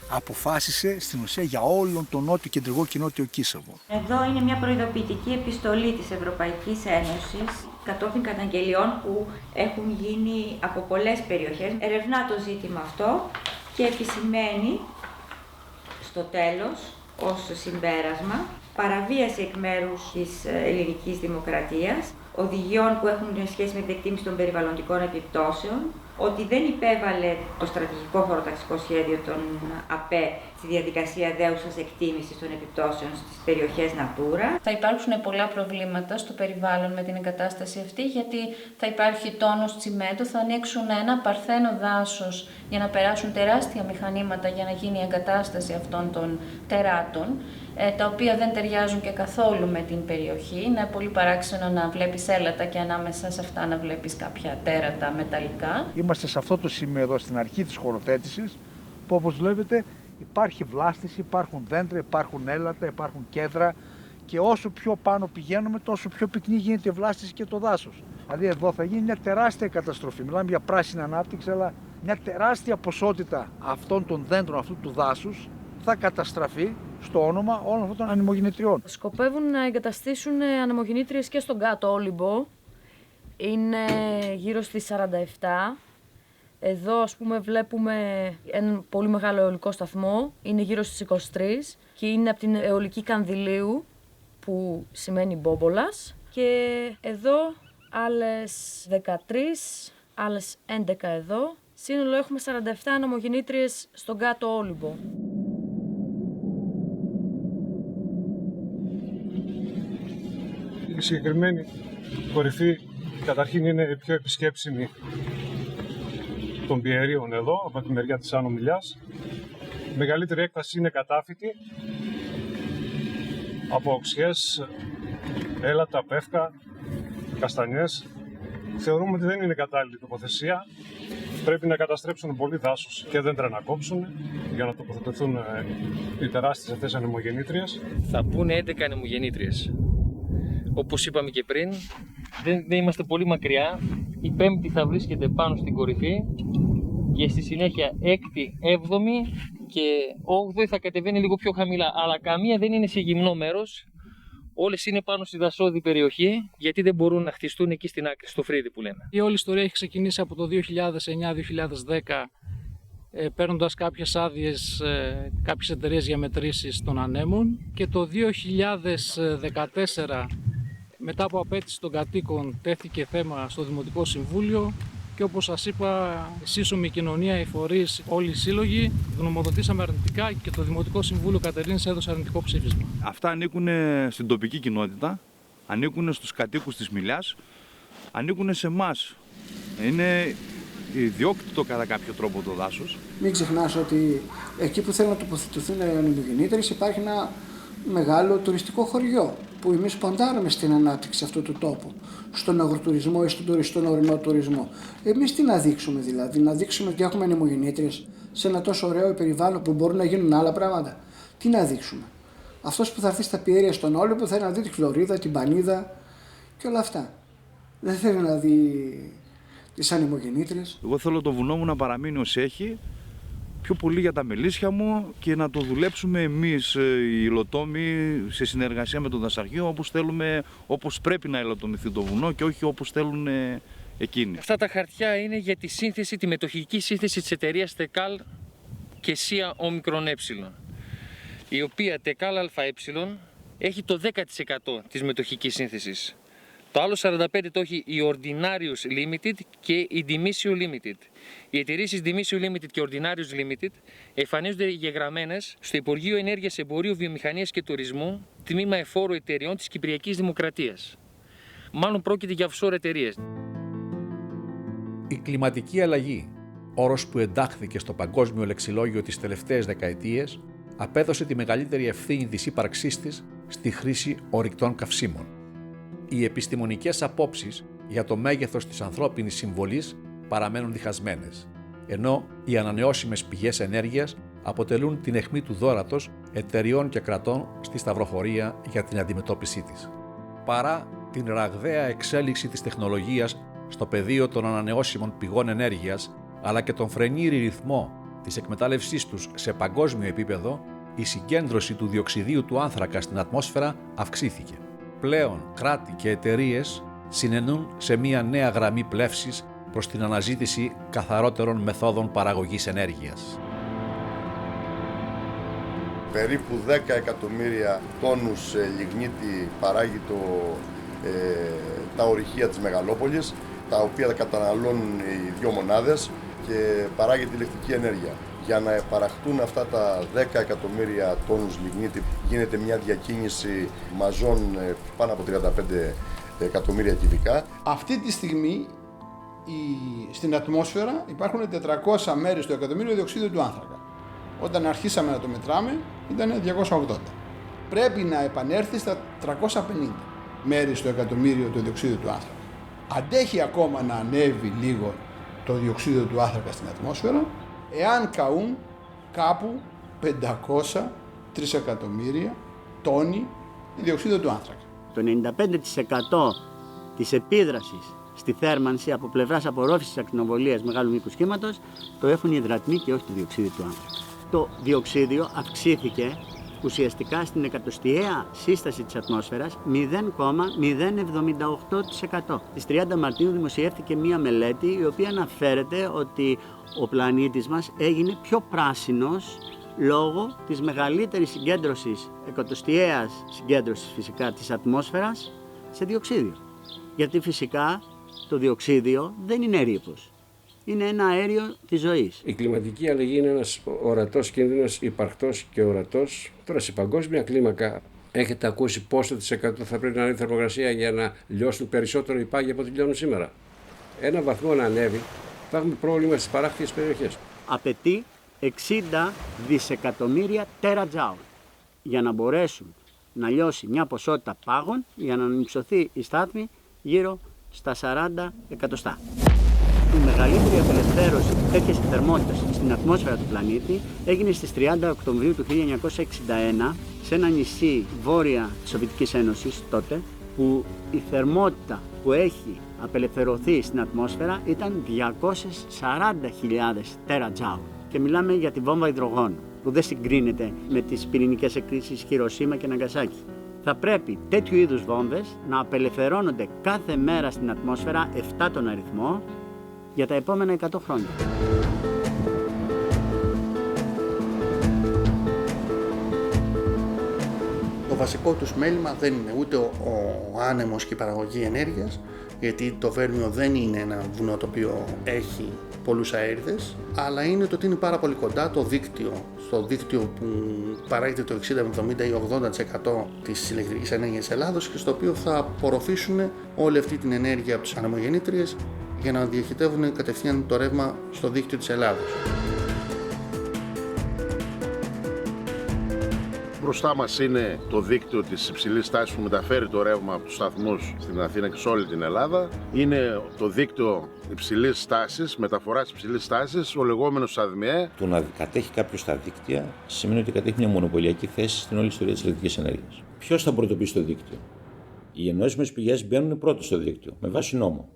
αποφάσισε στην ουσία για όλον τον νότιο, κεντρικό και νότιο Κίσαβο. Εδώ είναι μια προειδοποιητική επιστολή της Ευρωπαϊκής Ένωσης κατόπιν καταγγελιών που έχουν γίνει από πολλές περιοχές. Ερευνά το ζήτημα αυτό και επισημαίνει στο τέλος ως συμπέρασμα παραβίαση εκ μέρους της ελληνικής δημοκρατίας, οδηγιών που έχουν σχέση με την εκτίμηση των περιβαλλοντικών επιπτώσεων, ότι δεν υπέβαλε το στρατηγικό χωροταξικό σχέδιο των ΑΠΕ στη διαδικασία δέουσας εκτίμησης των επιπτώσεων στις περιοχές Natura. Θα υπάρξουν πολλά προβλήματα στο περιβάλλον με την εγκατάσταση αυτή, γιατί θα υπάρχει τόνος τσιμέντου, θα ανοίξουν ένα παρθένο δάσος για να περάσουν τεράστια μηχανήματα για να γίνει η εγκατάσταση αυτών των τεράτων, τα οποία δεν ταιριάζουν και καθόλου με την περιοχή. Είναι πολύ παράξενο να βλέπεις έλατα και ανάμεσα σε αυτά να βλέπεις κάποια τέρατα μεταλλικά. Είμαστε σε αυτό το σημείο εδώ στην αρχή της χωροθέτησης, που όπως βλέπετε υπάρχει βλάστηση, υπάρχουν δέντρα, υπάρχουν έλατα, υπάρχουν κέδρα, και όσο πιο πάνω πηγαίνουμε τόσο πιο πυκνή γίνεται η βλάστηση και το δάσος. Δηλαδή εδώ θα γίνει μια τεράστια καταστροφή. Μιλάμε για πράσινη ανάπτυξη, αλλά μια τεράστια ποσότητα αυτών των δέντρων, αυτού του δάσους, θα καταστραφεί στο όνομα όλων αυτών των ανεμογεννητριών. Σκοπεύουν να εγκαταστήσουν ανεμογεννήτριες και στον κάτω Όλυμπο. Είναι γύρω στις 47. Εδώ ας πούμε βλέπουμε ένα πολύ μεγάλο αιωλικό σταθμό. Είναι γύρω στις 23 και είναι από την αιωλική Κανδυλίου, που σημαίνει Μπόμπολας. Και εδώ άλλες 13, άλλες 11 εδώ. Σύνολο έχουμε 47 ανεμογεννήτριες στον κάτω Όλυμπο. Η συγκεκριμένη κορυφή καταρχήν είναι η πιο επισκέψιμη των πιερίων εδώ, από τη μεριά της Άνω Μιλιάς. Η μεγαλύτερη έκταση είναι κατάφυτη, από οξιές, έλατα, πεύκα, καστανιές. Θεωρούμε ότι δεν είναι κατάλληλη τοποθεσία. Πρέπει να καταστρέψουν πολύ δάσος και δέντρα να κόψουν για να τοποθετηθούν οι τεράστιες αυτές ανεμογεννήτριες. Θα μπουν 11 ανεμογεννήτριες. Όπως είπαμε και πριν, δεν είμαστε πολύ μακριά. Η πέμπτη θα βρίσκεται πάνω στην κορυφή και στη συνέχεια έκτη, έβδομη και όγδοη θα κατεβαίνει λίγο πιο χαμηλά. Αλλά καμία δεν είναι σε γυμνό μέρος. Όλες είναι πάνω στη δασόδη περιοχή, γιατί δεν μπορούν να χτιστούν εκεί στην άκρη, στο φρύδι που λέμε. Η όλη ιστορία έχει ξεκινήσει από το 2009-2010, παίρνοντας κάποιες άδειες, κάποιες εταιρείες για μετρήσεις των ανέμων, και το 2014, μετά από απέτηση των κατοίκων, τέθηκε θέμα στο Δημοτικό Συμβούλιο και όπως σας είπα, η σύσσωμη κοινωνία, οι φορείς, όλοι οι σύλλογοι γνωμοδοτήσαμε αρνητικά και το Δημοτικό Συμβούλιο Κατερίνης έδωσε αρνητικό ψήφισμα. Αυτά ανήκουν στην τοπική κοινότητα, ανήκουν στους κατοίκους της Μηλιάς, ανήκουν σε εμάς. Είναι ιδιόκτητο κατά κάποιο τρόπο το δάσος. Μην ξεχνάς ότι εκεί που θέλουν να τοποθετηθούν οι ανεμογεννήτριες υπάρχει ένα μεγάλο τουριστικό χωριό που εμείς ποντάρουμε στην ανάπτυξη αυτού του τόπου, στον αγροτουρισμό ή στον ορεινό τουρισμό. Εμείς τι να δείξουμε δηλαδή, να δείξουμε ότι έχουμε ανεμογεννήτριες σε ένα τόσο ωραίο περιβάλλον που μπορούν να γίνουν άλλα πράγματα. Τι να δείξουμε. Αυτός που θα έρθει στα Πιέρια στον Όλυμπο θέλει να δει τη Χλωρίδα, την Πανίδα και όλα αυτά. Δεν θέλει να δει τις ανεμογεννήτριες. Εγώ θέλω το βουνό μου να παραμείνει ως έχει, πιο πολύ για τα μελίσια μου και να το δουλέψουμε εμείς οι υλοτόμοι σε συνεργασία με το δασαρχείο όπως πρέπει να υλοτομηθεί το βουνό και όχι όπως θέλουν εκείνοι. Αυτά τα χαρτιά είναι για τη σύνθεση, τη μετοχική σύνθεση της εταιρείας Τεκάλ και ΣΥΑ Ομικρον Ε, η οποία Τεκάλ ΑΕ έχει το 10% της μετοχικής σύνθεσης. Το άλλο 45% το έχει η Ordinarius Limited και η Dimisio Limited. Οι εταιρείες Dimisio Limited και Ordinarius Limited εμφανίζονται γεγραμμένες στο Υπουργείο Ενέργειας, Εμπορίου, Βιομηχανίας και Τουρισμού, τμήμα εφόρου εταιρεών της Κυπριακής Δημοκρατίας. Μάλλον πρόκειται για offshore εταιρείες. Η κλιματική αλλαγή, όρος που εντάχθηκε στο παγκόσμιο λεξιλόγιο τις τελευταίες δεκαετίες, απέδωσε τη μεγαλύτερη ευθύνη της ύπαρξής της στη χρήση ορυκτών καυσίμων. Οι επιστημονικές απόψεις για το μέγεθος της ανθρώπινης συμβολής παραμένουν διχασμένες, ενώ οι ανανεώσιμες πηγές ενέργειας αποτελούν την αιχμή του δώρατος εταιριών και κρατών στη σταυροφορία για την αντιμετώπιση της. Παρά την ραγδαία εξέλιξη της τεχνολογίας στο πεδίο των ανανεώσιμων πηγών ενέργειας, αλλά και τον φρενήρη ρυθμό της εκμετάλλευσής τους σε παγκόσμιο επίπεδο, η συγκέντρωση του διοξιδίου του άνθρακα στην ατμόσφαιρα αυξήθηκε. Πλέον, κράτη και εταιρείες συνενούν σε μια νέα γραμμή πλεύσης προς την αναζήτηση καθαρότερων μεθόδων παραγωγής ενέργειας. Περίπου 10 εκατομμύρια τόνους λιγνίτη παράγει τα ορυχεία της Μεγαλόπολης, τα οποία καταναλώνουν οι δύο μονάδες και παράγεται ηλεκτρική ενέργεια. Για να παραχτούν αυτά τα 10 εκατομμύρια τόνους λιγνίτη γίνεται μια διακίνηση μαζών πάνω από 35 εκατομμύρια κυβικά. Αυτή τη στιγμή στην ατμόσφαιρα υπάρχουν 400 μέρη στο εκατομμύριο διοξείδιο του άνθρακα. Όταν αρχίσαμε να το μετράμε ήταν 280. Πρέπει να επανέλθει στα 350 μέρη στο εκατομμύριο το διοξείδιο του άνθρακα. Αντέχει ακόμα να ανέβει λίγο το διοξείδιο του άνθρακα στην ατμόσφαιρα, εάν καούν κάπου 500 τρισεκατομμύρια τόνοι διοξείδιο του άνθρακα. Το 95% της επίδρασης στη θέρμανση από πλευράς απορρόφησης ακτινοβολίας μεγάλου μήκους κύματος το έχουν οι υδρατμοί και όχι το διοξείδιο του άνθρακα. Το διοξείδιο αυξήθηκε ουσιαστικά στην εκατοστιαία σύσταση της ατμόσφαιρας 0,078%. Στις 30 Μαρτίου δημοσιεύτηκε μία μελέτη η οποία αναφέρεται ότι ο πλανήτης μας έγινε πιο πράσινος λόγω της μεγαλύτερης συγκέντρωσης, εκατοστιαίας συγκέντρωσης φυσικά της ατμόσφαιρας σε διοξείδιο. Γιατί φυσικά το διοξείδιο δεν είναι ρήπος. Είναι ένα αέριο της ζωής. Η κλιματική αλλαγή είναι ένας ορατός κίνδυνος, υπαρκτός και ορατός. Τώρα σε παγκόσμια κλίμακα έχετε ακούσει πόσο % θα πρέπει να είναι η θερμοκρασία για να λιώσουν περισσότερο οι πάγοι από ό,τι λιώνουν σήμερα. 1 βαθμό να ανέβει, θα έχουμε πρόβλημα στις παράκτιες περιοχές. Απαιτεί 60 δισεκατομμύρια τερατζάουλ για να μπορέσουν να λιώσει μια ποσότητα πάγων για να ανυψωθεί η στάθμη γύρω στα 40 εκατοστά. Η μεγαλύτερη απελευθέρωση τέτοιας θερμότητας στην ατμόσφαιρα του πλανήτη έγινε στις 30 Οκτωβρίου του 1961 σε ένα νησί βόρεια της Σοβιετικής Ένωσης τότε, που η θερμότητα που έχει απελευθερωθεί στην ατμόσφαιρα ήταν 240.000 τερατζάουλ. Και μιλάμε για τη βόμβα υδρογόνου, που δεν συγκρίνεται με τις πυρηνικές εκρήξεις Χιροσίμα και Ναγκασάκι. Θα πρέπει τέτοιου είδους βόμβες να απελευθερώνονται κάθε μέρα στην ατμόσφαιρα 7 τον αριθμό για τα επόμενα 100 χρόνια. Το βασικό τους μέλημα δεν είναι ούτε ο άνεμος και η παραγωγή ενέργειας, γιατί το Βέρμιο δεν είναι ένα βουνό το οποίο έχει πολλούς αέριδες, αλλά είναι το ότι είναι πάρα πολύ κοντά στο δίκτυο που παράγεται το 60, 70 ή 80% της ηλεκτρικής ενέργειας της Ελλάδος και στο οποίο θα απορροφήσουν όλη αυτή την ενέργεια από τις ανεμογεννήτριες για να διοχετεύουν κατευθείαν το ρεύμα στο δίκτυο της Ελλάδος. Μπροστά μας είναι το δίκτυο της υψηλής τάσης που μεταφέρει το ρεύμα από τους σταθμούς στην Αθήνα και σε όλη την Ελλάδα. Είναι το δίκτυο υψηλής τάσης, μεταφοράς υψηλής τάσης, ο λεγόμενος ΑΔΜΕ. Το να κατέχει κάποιος τα δίκτυα σημαίνει ότι κατέχει μια μονοπωλιακή θέση στην όλη ιστορία της ηλεκτρικής ενέργειας. Ποιος θα πρωτοποιήσει το δίκτυο? Οι ενώσιμες πηγές μπαίνουν πρώτοι στο δίκτυο, με βάση νόμο.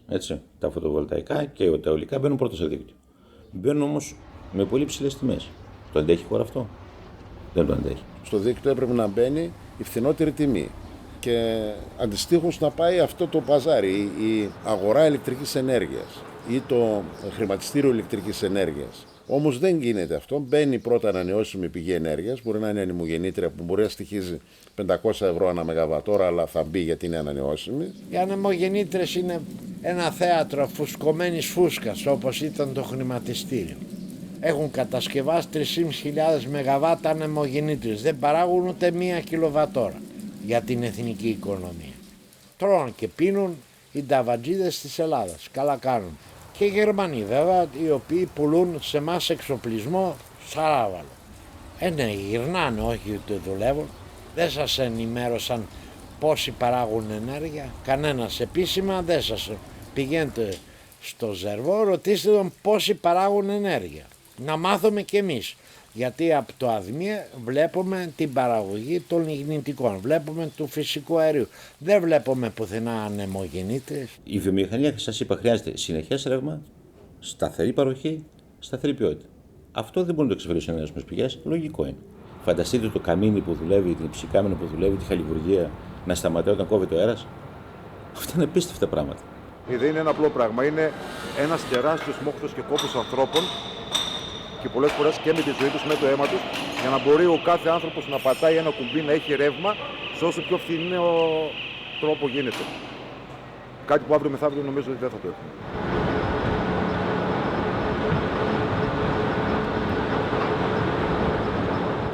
Έτσι, τα φωτοβολταϊκά και τα αιωλικά μπαίνουν πρώτα στο δίκτυο. Μπαίνουν όμως με πολύ ψηλές τιμές. Το αντέχει η χώρα αυτό? Δεν το αντέχει. Στο δίκτυο έπρεπε να μπαίνει η φθηνότερη τιμή και αντιστοίχως να πάει αυτό το παζάρι, η αγορά ηλεκτρικής ενέργειας ή το χρηματιστήριο ηλεκτρικής ενέργειας. Όμως δεν γίνεται αυτό. Μπαίνει πρώτα ανανεώσιμη πηγή ενέργειας, μπορεί να είναι ανεμογεννήτρια που μπορεί να στοιχίζει 500 ευρώ ανά μεγαβατόρα, αλλά θα μπει γιατί είναι ανανεώσιμη. Οι ανεμογεννήτριες είναι ένα θέατρο φουσκωμένης φούσκας, όπως ήταν το χρηματιστήριο. Έχουν κατασκευάσει 3.500 ΜΒ ανεμογεννήτριες. Δεν παράγουν ούτε 1 κιλοβατόρα για την εθνική οικονομία. Τρώνε και πίνουν οι νταβατζίδες της Ελλάδας. Καλά κάνουν. Και οι Γερμανοί βέβαια, οι οποίοι πουλούν σε εμάς εξοπλισμό σαράβαλο. Ναι, γυρνάνε, όχι ούτε δουλεύουν. Δεν σας ενημέρωσαν πόσοι παράγουν ενέργεια. Κανένας επίσημα δεν σας. Πηγαίνετε στο Ζερβό, ρωτήστε τον πόσοι παράγουν ενέργεια. Να μάθουμε κι εμείς. Γιατί από το ΑΔΜΙΕ βλέπουμε την παραγωγή των λιγνητικών, βλέπουμε του φυσικού αερίου. Δεν βλέπουμε πουθενά ανεμογεννήτριες. Η βιομηχανία, σας είπα, χρειάζεται συνεχές ρεύμα, σταθερή παροχή, σταθερή ποιότητα. Αυτό δεν μπορεί να το εξασφαλίσει ανανεώσιμες πηγές. Λογικό είναι. Φανταστείτε το καμίνι που δουλεύει, την ψυκάμενη που δουλεύει, τη χαλιβουργία να σταματάει όταν κόβει το αέρας. Αυτά είναι απίστευτα πράγματα. Δεν είναι ένα απλό πράγμα. Είναι ένας τεράστιος μόχθος και κόπος ανθρώπων και πολλές φορές και με τη ζωή τους, με το αίμα τους, για να μπορεί ο κάθε άνθρωπος να πατάει ένα κουμπί, να έχει ρεύμα σε όσο πιο φθηνό τρόπο γίνεται. Κάτι που αύριο μεθαύριο νομίζω ότι δεν θα το έχουμε.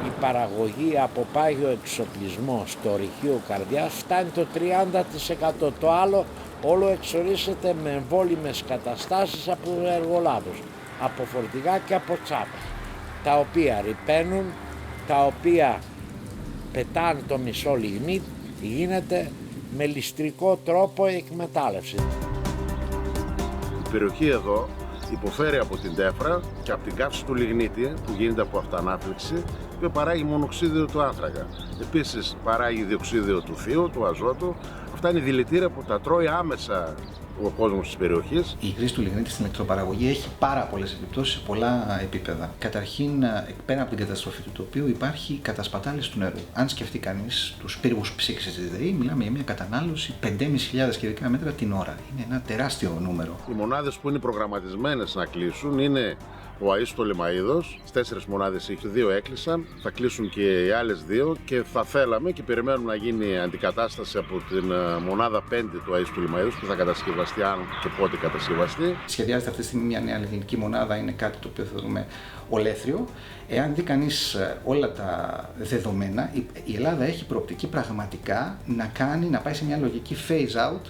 Η παραγωγή από πάγιο εξοπλισμό στο ορυχείο καρδιάς φτάνει το 30%. Το άλλο όλο εξορίσσεται με εμβόλυμες καταστάσεις από εργολάβους, από φορτηγά και από τσάπες, τα οποία ρυπαίνουν, τα οποία πετάνε το μισό λιγνίτη, γίνεται με ληστρικό τρόπο η εκμετάλλευση. Η περιοχή εδώ υποφέρει από την τέφρα και από την καύση του λιγνίτη που γίνεται από αυτανάφλεξη και παράγει μονοξίδιο του άνθρακα. Επίσης παράγει διοξίδιο του θείου, του αζότου. Αυτά είναι δηλητήρια που τα τρώει άμεσα ο κόσμος της περιοχής. Η χρήση του λιγνίτη στην ηλεκτροπαραγωγή έχει πάρα πολλές επιπτώσεις σε πολλά επίπεδα. Καταρχήν, πέρα από την καταστροφή του τοπίου, υπάρχει κατασπατάληση του νερού. Αν σκεφτεί κανείς τους πύργους ψήξης της ΔΕΗ, μιλάμε για μια κατανάλωση 5.500 κυβικά μέτρα την ώρα. Είναι ένα τεράστιο νούμερο. Οι μονάδες που είναι προγραμματισμένες να κλείσουν είναι ο Αΐστος Λιμαΐδος. 4 μονάδες έχει, 2 έκλεισαν. Θα κλείσουν και οι άλλες 2 και θα θέλαμε και περιμένουμε να γίνει αντικατάσταση από την μονάδα 5 του Αΐστου Λιμαΐδος που θα κατασκευαστεί, αν και πότε κατασκευαστεί. Σχεδιάζεται αυτή τη στιγμή μια νέα λιγνητική μονάδα, είναι κάτι το οποίο θεωρούμε ολέθριο. Εάν δει κανείς όλα τα δεδομένα, η Ελλάδα έχει προοπτική πραγματικά να πάει σε μια λογική phase out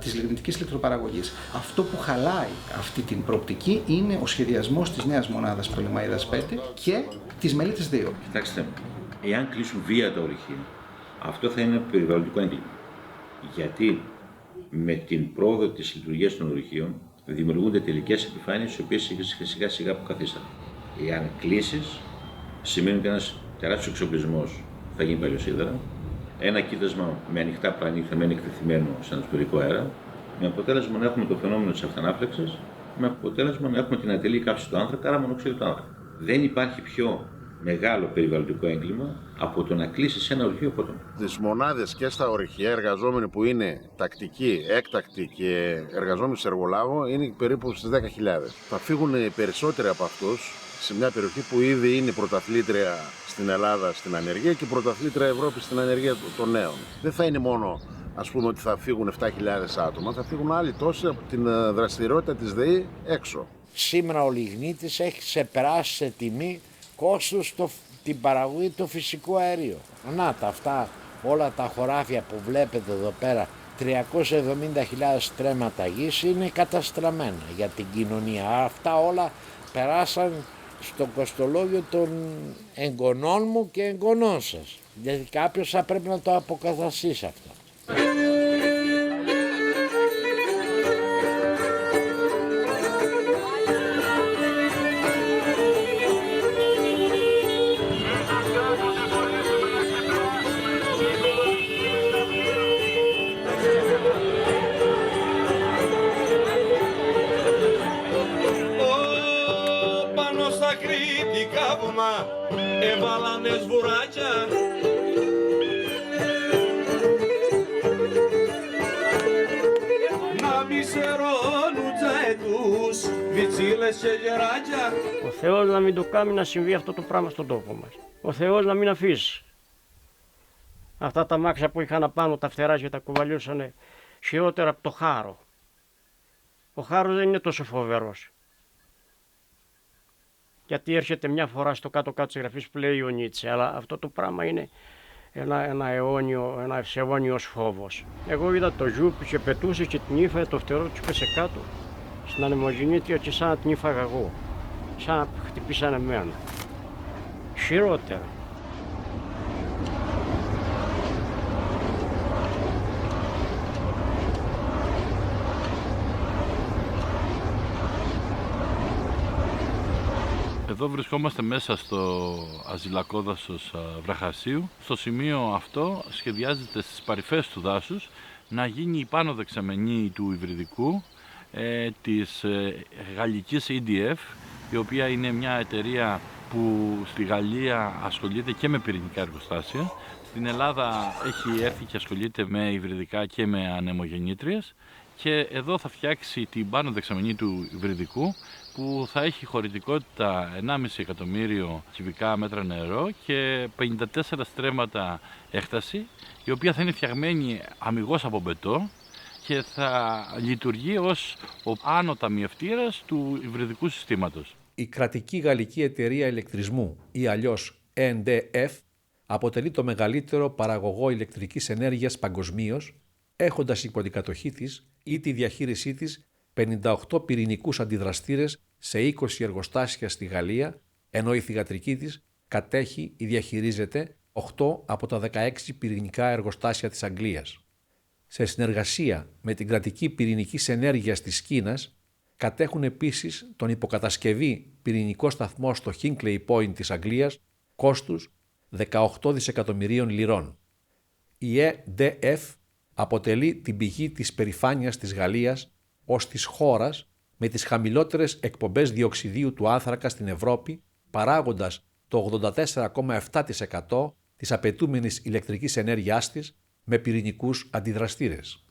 της λιγνητικής ηλεκτροπαραγωγής. Αυτό που χαλάει αυτή την προοπτική είναι ο σχεδιασμός της νέας μονάδας Πτολεμαΐδας 5 και της Μελίτης 2. Κοιτάξτε, εάν κλείσουν βία τα ορυχεία, αυτό θα είναι ένα περιβαλλοντικό έγκλημα. Γιατί με την πρόοδο της λειτουργίας των ορυχείων δημιουργούνται τελικές επιφάνειες, οι οποίες σιγά σιγά αποκαθίστανται. Εάν κλείσεις, σημαίνει ότι ένας τεράστιος εξοπλισμός θα γίνει παλιοσίδερα. Ένα κοίτασμα με ανοιχτά πλανή θα μένει εκτεθειμένο σε ατμοσφαιρικό αέρα, με αποτέλεσμα να έχουμε το φαινόμενο της αυτανάφλεξης, με αποτέλεσμα να έχουμε την ατελή καύση του άνθρακα, άρα μονοξίδιο του άνθρακα. Δεν υπάρχει πιο μεγάλο περιβαλλοντικό έγκλημα από το να κλείσει ένα ορυχείο ποτέ. Τις μονάδες και στα ορυχεία, εργαζόμενοι που είναι τακτικοί, έκτακτοι και εργαζόμενοι σε εργολάβο είναι περίπου στις 10.000. Θα φύγουν οι περισσότεροι από αυτούς σε μια περιοχή που ήδη είναι πρωταθλήτρια στην Ελλάδα στην ανεργία και πρωταθλήτρια Ευρώπη στην ανεργία των νέων. Δεν θα είναι μόνο ας πούμε ότι θα φύγουν 7.000 άτομα, θα φύγουν άλλοι τόσοι από την δραστηριότητα της ΔΕΗ έξω. Σήμερα ο λιγνίτης έχει ξεπεράσει σε τιμή κόστος την παραγωγή του φυσικού αερίου. Να τα αυτά, όλα τα χωράφια που βλέπετε εδώ πέρα, 370.000 στρέμματα γης είναι καταστραμμένα για την κοινωνία. Αυτά όλα περάσαν στο κοστολόγιο των εγγονών μου και εγγονών σας. Γιατί κάποιος θα πρέπει να το αποκαταστήσει αυτό. Έβαλανε σβουράκια. Να μη σερώνουν τζαετούς, βιτσίλες και γεράκια. Ο Θεός να μην το κάνει να συμβεί αυτό το πράγμα στον τόπο μας. Ο Θεός να μην αφήσει. Αυτά τα μάξια που είχαν απάνω τα φτεράκια τα κουβαλιούσανε χειρότερα από το χάρο. Ο χάρος δεν είναι τόσο φοβερός. Γιατί έρχεται μια φορά στο κάτω-κάτω της γραφής που λέει ο Νίτσε, αλλά αυτό το πράγμα είναι ένα ευσεβόνιος φόβος. Εγώ είδα το ζούπι και πετούσε και την ύφαγε, το φτερό του πέσε κάτω στην ανεμογεννήτρια και σαν να την ύφαγα εγώ, σαν να χτυπήσανε εμένα. Χειρότερα. Εδώ βρισκόμαστε μέσα στο αζυλακό δάσος Βραχασίου. Στο σημείο αυτό σχεδιάζεται στις παρυφές του δάσους να γίνει η πάνω δεξαμενή του υβριδικού της γαλλικής EDF, η οποία είναι μια εταιρεία που στη Γαλλία ασχολείται και με πυρηνικά εργοστάσια. Στην Ελλάδα έχει έρθει και ασχολείται με υβριδικά και με ανεμογεννήτριες και εδώ θα φτιάξει την πάνω δεξαμενή του υβριδικού που θα έχει χωρητικότητα 1,5 εκατομμύριο κυβικά μέτρα νερό και 54 στρέμματα έκταση, η οποία θα είναι φτιαγμένη αμιγώς από μπετό και θα λειτουργεί ως ο άνω ταμιευτήρας του υβριδικού συστήματος. Η κρατική γαλλική εταιρεία ηλεκτρισμού ή αλλιώς EDF αποτελεί το μεγαλύτερο παραγωγό ηλεκτρικής ενέργειας παγκοσμίως, έχοντας υπό την κατοχή της ή τη διαχείρισή της 58 πυρηνικούς αντιδραστήρες σε 20 εργοστάσια στη Γαλλία, ενώ η θυγατρική της κατέχει ή διαχειρίζεται 8 από τα 16 πυρηνικά εργοστάσια της Αγγλίας. Σε συνεργασία με την κρατική πυρηνικής ενέργειας της Κίνας, κατέχουν επίσης τον υποκατασκευή πυρηνικό σταθμό στο Hinkley Point της Αγγλίας, κόστους 18 δισεκατομμυρίων λιρών. Η EDF αποτελεί την πηγή της περηφάνειας της Γαλλίας ως της χώρας με τις χαμηλότερες εκπομπές διοξιδίου του άνθρακα στην Ευρώπη, παράγοντας το 84,7% της απαιτούμενης ηλεκτρικής ενέργειάς της με πυρηνικούς αντιδραστήρες.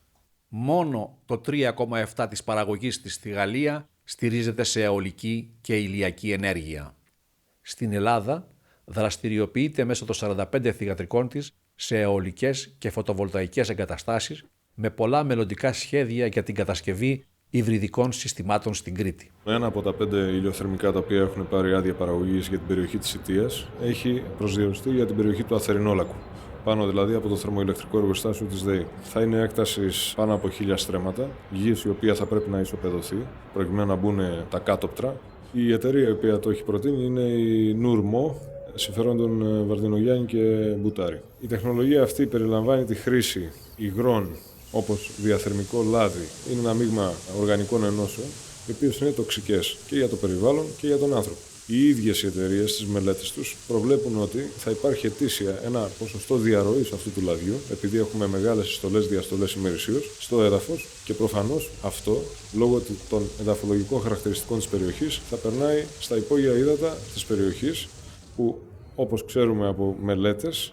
Μόνο το 3,7% της παραγωγής της στη Γαλλία στηρίζεται σε αιωλική και ηλιακή ενέργεια. Στην Ελλάδα δραστηριοποιείται μέσω των 45 θυγατρικών της σε αιωλικές και φωτοβολταϊκές εγκαταστάσεις με πολλά μελλοντικά σχέδια για την κατασκευή υβριδικών συστημάτων στην Κρήτη. Ένα από τα 5 ηλιοθερμικά τα οποία έχουν πάρει άδεια παραγωγής για την περιοχή της Ιττίας έχει προσδιοριστεί για την περιοχή του Αθερινόλακου. Πάνω δηλαδή από το θερμοηλεκτρικό εργοστάσιο της ΔΕΗ. Θα είναι έκτασης πάνω από 1.000 στρέμματα, γης η οποία θα πρέπει να ισοπεδωθεί προκειμένου να μπουν τα κάτωπτρα. Η εταιρεία η οποία το έχει προτείνει είναι η Νουρμό, συμφερόντων Βαρδινογιάννη και Μπουτάρη. Η τεχνολογία αυτή περιλαμβάνει τη χρήση υγρών όπως διαθερμικό λάδι. Είναι ένα μείγμα οργανικών ενώσεων, οι οποίες είναι τοξικές και για το περιβάλλον και για τον άνθρωπο. Οι ίδιες οι εταιρείες στις μελέτες τους προβλέπουν ότι θα υπάρχει ετήσια ένα ποσοστό διαρροής αυτού του λαδιού, επειδή έχουμε μεγάλες συστολές διαστολές ημερησίως, στο έδαφος και προφανώς αυτό, λόγω των εδαφολογικών χαρακτηριστικών της περιοχής, θα περνάει στα υπόγεια ύδατα της περιοχής, που όπως ξέρουμε από μελέτες,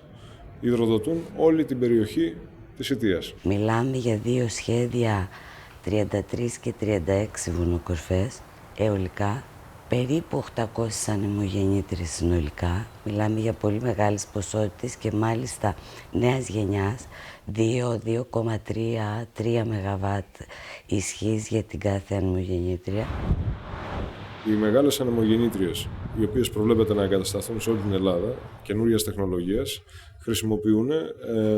υδροδοτούν όλη την περιοχή της Ιττίας. Μιλάμε για δύο σχέδια 33 και 36 βουνοκορφές αιωλικά περίπου 800 ανεμογεννήτριες συνολικά. Μιλάμε για πολύ μεγάλες ποσότητες και μάλιστα νέας γενιάς, 2,3 ΜΒ ισχύς για την κάθε ανεμογεννήτρια. Οι μεγάλες ανεμογεννήτριες, οι οποίες προβλέπεται να εγκατασταθούν σε όλη την Ελλάδα, καινούριας τεχνολογίας, χρησιμοποιούν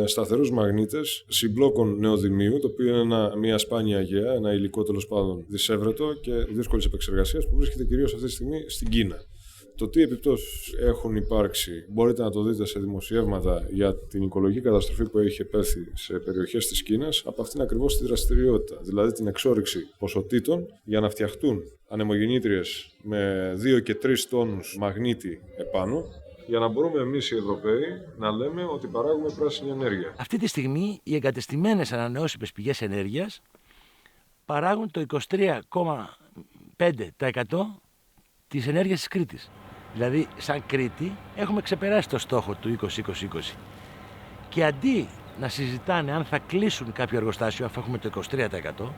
σταθερούς μαγνήτες συμπλόκων νεοδημίου, το οποίο είναι μια σπάνια αγαία, ένα υλικό τέλος πάντων δυσέβρετο και δύσκολης επεξεργασίας που βρίσκεται κυρίως αυτή τη στιγμή στην Κίνα. Το τι επιπτώσεις έχουν υπάρξει μπορείτε να το δείτε σε δημοσιεύματα για την οικολογική καταστροφή που έχει επέλθει σε περιοχές της Κίνας από αυτήν ακριβώς τη δραστηριότητα, δηλαδή την εξόρυξη ποσοτήτων για να φτιαχτούν ανεμογεννήτριες με 2 και 3 τόνους μαγνήτη επάνω, για να μπορούμε εμείς οι Ευρωπαίοι να λέμε ότι παράγουμε πράσινη ενέργεια. Αυτή τη στιγμή οι εγκατεστημένες ανανεώσιμες πηγές ενέργειας παράγουν το 23,5% της ενέργειας της Κρήτης. Δηλαδή, σαν Κρήτη έχουμε ξεπεράσει το στόχο του 20-20-20. Και αντί να συζητάνε αν θα κλείσουν κάποιο εργοστάσιο, αφού έχουμε το 23%,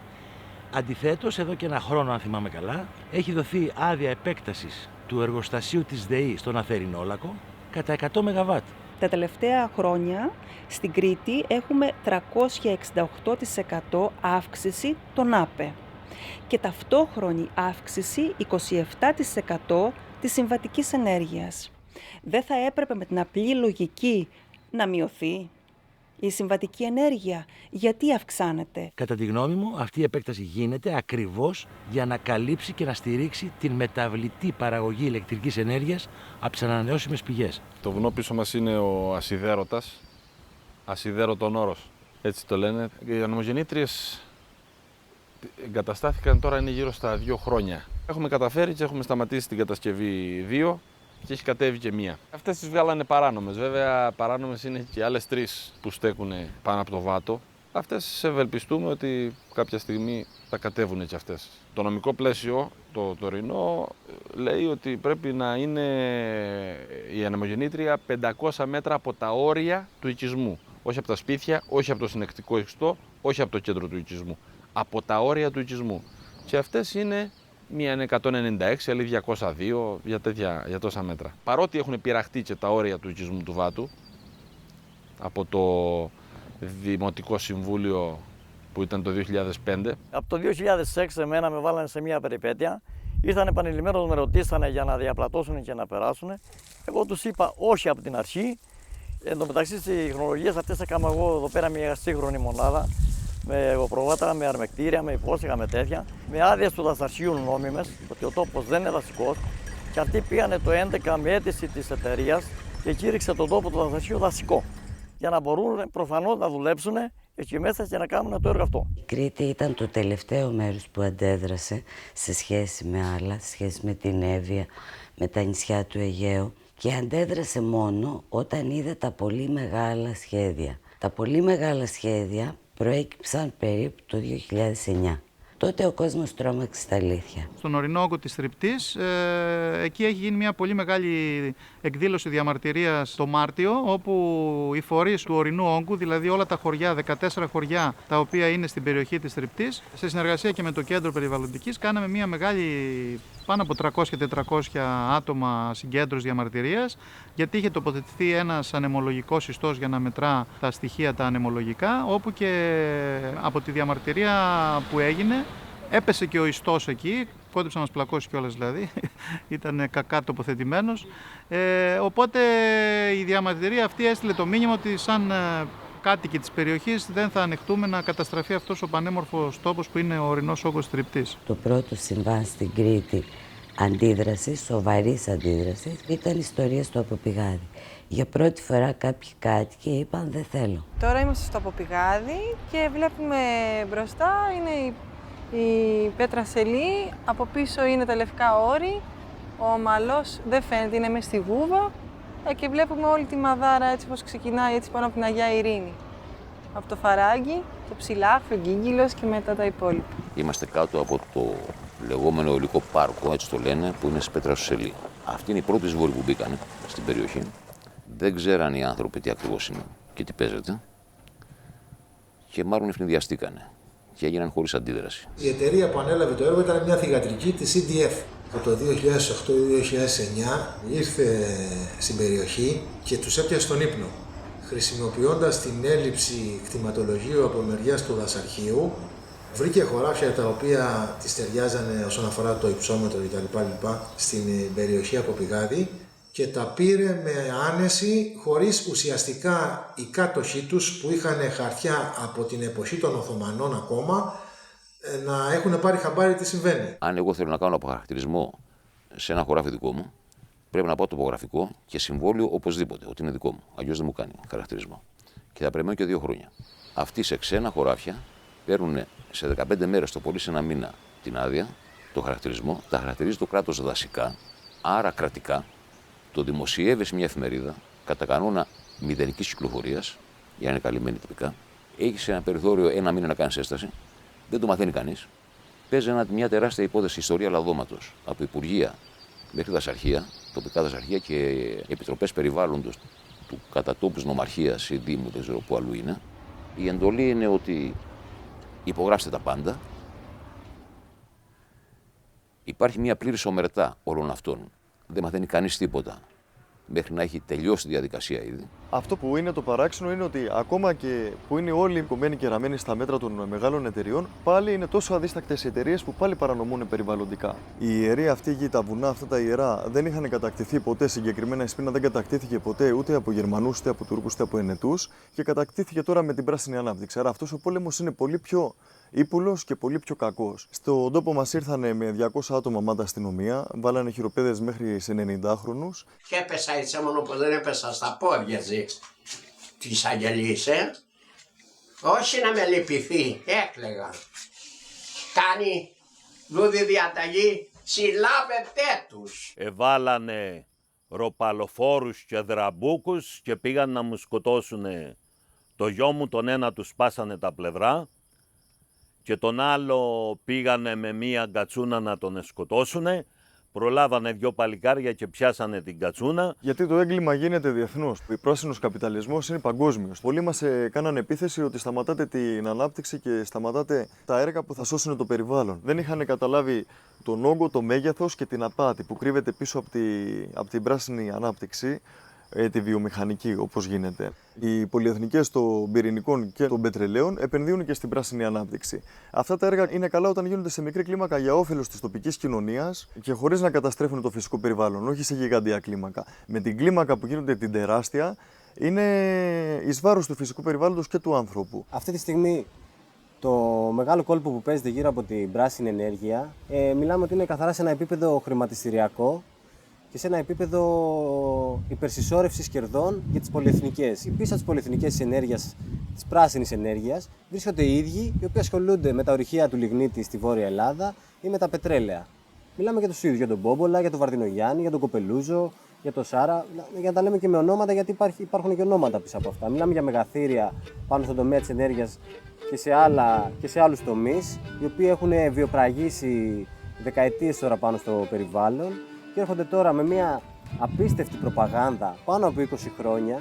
αντιθέτως, εδώ και ένα χρόνο, αν θυμάμαι καλά, έχει δοθεί άδεια επέκτασης του εργοστασίου της ΔΕΗ στον Αθερινόλακο κατά 100 ΜΒ. Τα τελευταία χρόνια στην Κρήτη έχουμε 368% αύξηση των ΑΠΕ και ταυτόχρονη αύξηση 27% της συμβατικής ενέργειας. Δεν θα έπρεπε με την απλή λογική να μειωθεί η συμβατική ενέργεια? Γιατί αυξάνεται? Κατά τη γνώμη μου, αυτή η επέκταση γίνεται ακριβώς για να καλύψει και να στηρίξει την μεταβλητή παραγωγή ηλεκτρικής ενέργειας από τις ανανεώσιμες πηγές. Το βουνό πίσω μας είναι ο Ασιδέρωτας, Ασιδέρωτον όρος, έτσι το λένε. Οι ανεμογεννήτριες εγκαταστάθηκαν τώρα, είναι γύρω στα 2 χρόνια. Έχουμε καταφέρει και έχουμε σταματήσει την κατασκευή 2 και έχει κατέβει και 1. Αυτές τις βγάλανε παράνομες. Βέβαια, παράνομες είναι και άλλες 3 που στέκουν πάνω από το βάτο. Αυτές ευελπιστούμε ότι κάποια στιγμή θα κατέβουν και αυτές. Το νομικό πλαίσιο, το τωρινό, λέει ότι πρέπει να είναι η ανεμογεννήτρια 500 μέτρα από τα όρια του οικισμού. Όχι από τα σπίτια, όχι από το συνεκτικό ιστό, όχι από το κέντρο του οικισμού. Από τα όρια του οικισμού. Και αυτές είναι μία είναι 196, άλλη 202 για τόσα μέτρα. Παρότι έχουν πειραχτεί και τα όρια του οικισμού του Βάτου από το Δημοτικό Συμβούλιο που ήταν το 2005. Από το 2006 εμένα με βάλανε σε μία περιπέτεια. Ήρθαν επανειλημμένως, με ρωτήσανε για να διαπλατώσουν και να περάσουν. Εγώ τους είπα όχι από την αρχή. Εν τω μεταξύ στις τεχνολογίες αυτές έκανα εγώ εδώ πέρα μια σύγχρονη μονάδα. Με εγωπροβάτα, με αρμεκτήρια, με υπόσχεγα, με τέτοια. Με άδειες του δασαρχείου νόμιμες, ότι ο τόπος δεν είναι δασικός. Και αυτοί πήγανε το 2011 με αίτηση της εταιρείας και κήρυξε τον τόπο του δασαρχείου δασικό. Για να μπορούν προφανώς να δουλέψουν εκεί μέσα και να κάνουν το έργο αυτό. Η Κρήτη ήταν το τελευταίο μέρος που αντέδρασε σε σχέση με άλλα, σε σχέση με την Εύβοια, με τα νησιά του Αιγαίου, και αντέδρασε μόνο όταν είδε τα πολύ μεγάλα σχέδια. Τα πολύ μεγάλα σχέδια προέκυψαν περίπου το 2009. Τότε ο κόσμος τρόμαξε στα αλήθεια. Στον ορεινό όγκο της Θρυπτής, εκεί έχει γίνει μια πολύ μεγάλη εκδήλωση διαμαρτυρίας το Μάρτιο, όπου οι φορείς του ορεινού όγκου, δηλαδή όλα τα χωριά, 14 χωριά τα οποία είναι στην περιοχή της Θρυπτής, σε συνεργασία και με το Κέντρο Περιβαλλοντικής, κάναμε μια μεγάλη, πάνω από 300-400 άτομα συγκέντρωση διαμαρτυρίας, γιατί είχε τοποθετηθεί ένας ανεμολογικός ιστός για να μετρά τα στοιχεία τα ανεμολογικά, όπου και από τη διαμαρτυρία που έγινε έπεσε και ο ιστός εκεί, κόντεψε να μας πλακώσει κιόλας δηλαδή, ήταν κακά τοποθετημένος. Οπότε η διαμαρτυρία αυτή έστειλε το μήνυμα ότι σαν κάτοικοι της περιοχής δεν θα ανεχτούμε να καταστραφεί αυτός ο πανέμορφος τόπος που είναι ο ορεινός όγκος Θρυπτής. Το πρώτο συμβάν στην Κρήτη αντίδρασης, σοβαρής αντίδρασης, ήταν ιστορία στο Αποπηγάδι. Για πρώτη φορά κάποιοι κάτοικοι είπαν δεν θέλω. Τώρα είμαστε στο Αποπηγάδι και βλέπουμε μπροστά είναι η πέτρα σελή, από πίσω είναι τα λευκά όρη, ο ομαλός δεν φαίνεται, είναι μέσα στη γούβα και βλέπουμε όλη τη Μαδάρα έτσι πως ξεκινάει έτσι πάνω από την Αγιά Ειρήνη. Από το Φαράγγι, το Ψηλάφι, ο Γκίγγυλος και μετά τα υπόλοιπα. Είμαστε κάτω από το λεγόμενο υλικό πάρκο, έτσι το λένε, που είναι στη πέτρα σελή. Αυτή είναι η πρώτη εισβολή που μπήκανε στην περιοχή. Δεν ξέραν οι άνθρωποι τι ακριβώς είναι και τι παίζεται και μάλλον ευνηδιαστήκανε και έγιναν χωρίς αντίδραση. Η εταιρεία που ανέλαβε το έργο ήταν μια θυγατρική της EDF. Από το 2008-2009 ήρθε στην περιοχή και τους έπιασε τον ύπνο. Χρησιμοποιώντας την έλλειψη κτηματολογίου από μεριάς του δασαρχείου, βρήκε χωράφια τα οποία της ταιριάζανε όσον αφορά το υψόμετρο κτλ. Στην περιοχή από Πηγάδι και τα πήρε με άνεση, χωρίς ουσιαστικά οι κάτοχοί τους που είχαν χαρτιά από την εποχή των Οθωμανών ακόμα να έχουν πάρει χαμπάρι τι συμβαίνει. Αν εγώ θέλω να κάνω αποχαρακτηρισμό σε ένα χωράφι δικό μου, πρέπει να πάω τοπογραφικό και συμβόλαιο οπωσδήποτε, ότι είναι δικό μου. Αλλιώς δεν μου κάνει χαρακτηρισμό. Και θα περιμένω και 2 χρόνια. Αυτοί σε ξένα χωράφια παίρνουν σε 15 μέρες, το πολύ σε ένα μήνα, την άδεια, το χαρακτηρισμό, τα χαρακτηρίζει το κράτος δασικά, άρα κρατικά, το δημοσιεύει σε μια εφημερίδα, κατά κανόνα μηδενικής κυκλοφορίας, για να είναι καλυμμένη τυπικά. Έχει ένα περιθώριο 1 μήνα να κάνει έσταση, δεν το μαθαίνει κανείς. Παίζει μια τεράστια υπόθεση ιστορία λαδώματος από υπουργεία μέχρι δασαρχεία, τοπικά δασαρχεία και επιτροπές περιβάλλοντος του κατατόπους νομαρχίας ή δήμου, δεν ξέρω πού αλλού είναι. Η εντολή είναι ότι υπογράψτε τα πάντα. Υπάρχει μια πλήρης ομερτά όλων αυτών. Δεν μαθαίνει κανείς τίποτα μέχρι να έχει τελειώσει τη διαδικασία ήδη. Αυτό που είναι το παράξενο είναι ότι ακόμα και που είναι όλοι κομμένοι και ραμμένοι στα μέτρα των μεγάλων εταιριών, πάλι είναι τόσο αδίστακτες οι εταιρείες που πάλι παρανομούν περιβαλλοντικά. Η ιερή αυτή γη, τα βουνά, αυτά τα ιερά δεν είχαν κατακτηθεί ποτέ. Συγκεκριμένα η Σπίνα δεν κατακτήθηκε ποτέ ούτε από Γερμανούς, ούτε από Τούρκους, ούτε από Ενετούς και κατακτήθηκε τώρα με την πράσινη ανάπτυξη. Άρα αυτός ο πόλεμος είναι πολύ πιο ύπουλος και πολύ πιο κακός. Στον τόπο μας ήρθανε με 200 άτομα μάντα αστυνομία, βάλανε χειροπέδες μέχρι σε 90χρονους. Και έπεσα έτσι μόνο που δεν έπεσα στα πόδια της Αγγελής, Όχι να με λυπηθεί, έκλαιγα. Κάνει λούδι διαταγή, συλλάβετε τους. Εβάλανε ροπαλοφόρους και δραμπούκους και πήγαν να μου σκοτώσουν το γιο μου, τον ένα του σπάσανε τα πλευρά και τον άλλο πήγανε με μία κατσούνα να τον σκοτώσουνε. Προλάβανε 2 παλικάρια και πιάσανε την κατσούνα. Γιατί το έγκλημα γίνεται διεθνώς. Ο πράσινος καπιταλισμός είναι παγκόσμιος. Πολλοί μας κάνανε επίθεση ότι σταματάτε την ανάπτυξη και σταματάτε τα έργα που θα σώσουν το περιβάλλον. Δεν είχαν καταλάβει τον όγκο, το μέγεθος και την απάτη που κρύβεται πίσω από την πράσινη ανάπτυξη, τη βιομηχανική όπως γίνεται. Οι πολυεθνικές των πυρηνικών και των πετρελαίων επενδύουν και στην πράσινη ανάπτυξη. Αυτά τα έργα είναι καλά όταν γίνονται σε μικρή κλίμακα για όφελος της τοπικής κοινωνίας και χωρίς να καταστρέφουν το φυσικό περιβάλλον, όχι σε γιγαντιά κλίμακα. Με την κλίμακα που γίνονται την τεράστια, είναι εις βάρος του φυσικού περιβάλλοντος και του άνθρωπου. Αυτή τη στιγμή το μεγάλο κόλπο που παίζεται γύρω από την πράσινη ενέργεια, μιλάμε ότι είναι καθαρά σε ένα επίπεδο χρηματιστηριακό και σε ένα επίπεδο υπερσυσσόρευσης κερδών για τις πολυεθνικές. Πίσω από τις πολυεθνικές ενέργειας, της πράσινης ενέργειας, βρίσκονται οι ίδιοι οι οποίοι ασχολούνται με τα ορυχεία του λιγνίτη στη Βόρεια Ελλάδα ή με τα πετρέλαια. Μιλάμε για τους ίδιους, για τον Μπόμπολα, για τον Βαρδινογιάννη, για τον Κοπελούζο, για τον Σάρα, για να τα λέμε και με ονόματα, γιατί υπάρχουν και ονόματα πίσω από αυτά. Μιλάμε για μεγαθύρια πάνω στον τομέα της ενέργειας και σε άλλους τομείς, οι οποίοι έχουν βιοπραγήσει δεκαετίες τώρα πάνω στο περιβάλλον. Και έρχονται τώρα με μια απίστευτη προπαγάνδα πάνω από 20 χρόνια,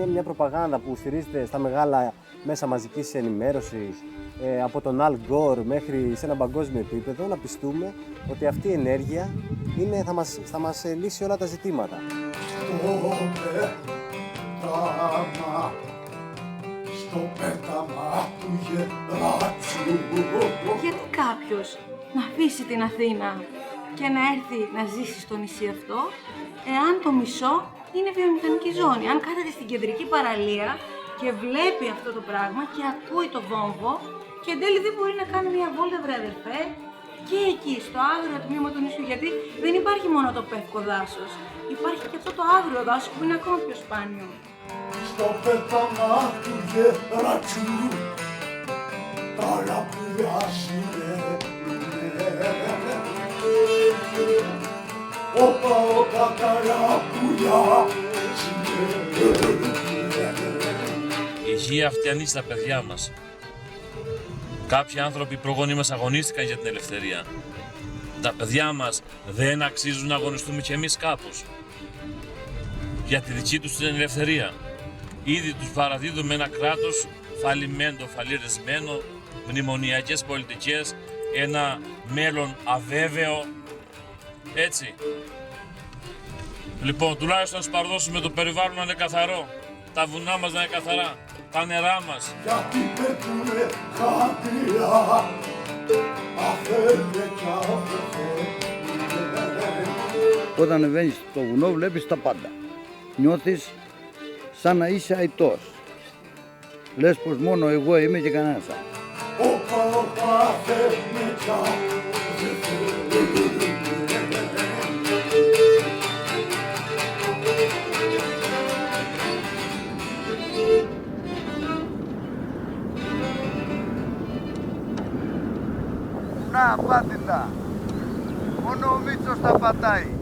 μια προπαγάνδα που στηρίζεται στα μεγάλα μέσα μαζικής ενημέρωσης, από τον Al Gore μέχρι σε ένα παγκόσμιο επίπεδο, να πιστούμε ότι αυτή η ενέργεια θα μας λύσει όλα τα ζητήματα. Στο πέταμα του γεράτσου. Γιατί κάποιος να αφήσει την Αθήνα και να έρθει να ζήσει στο νησί αυτό, εάν το μισό είναι βιομηχανική ζώνη. Αν κάθεται στην κεντρική παραλία και βλέπει αυτό το πράγμα και ακούει το βόμβο και εν τέλει δεν μπορεί να κάνει μια βόλτα, βρε αδερφέ, και εκεί στο άγριο τμήμα του νησιού, γιατί δεν υπάρχει μόνο το πεύκο δάσος, υπάρχει και αυτό το άγριο δάσος που είναι ακόμα πιο σπάνιο. Στο πέταμα του γεράτσου, τα λαπουλιά όπα τα λαπουλιά. Η γη αυτή στα παιδιά μας. Κάποιοι άνθρωποι προγόνοι μας αγωνίστηκαν για την ελευθερία. Τα παιδιά μας δεν αξίζουν να αγωνιστούμε κι εμείς κάπως για τη δική τους την ελευθερία. Ήδη τους παραδίδουμε ένα κράτος φαλιμένο, φαλιρισμένο, μνημονιακές πολιτικές, ένα μέλλον αβέβαιο, έτσι. Λοιπόν, τουλάχιστον ας παρδώσουμε το περιβάλλον να είναι καθαρό, τα βουνά μας να είναι καθαρά, τα νερά μας. Γιατί πετούνε χαμηλά, αφέντε κι άφησε. Όταν ανεβαίνεις στο βουνό βλέπεις τα πάντα. Νιώθεις σαν να είσαι αητός. Λες πως μόνο εγώ είμαι και κανένας άλλος. Να, πάτε τα. Μόνο ο Μίτσος τα πατάει.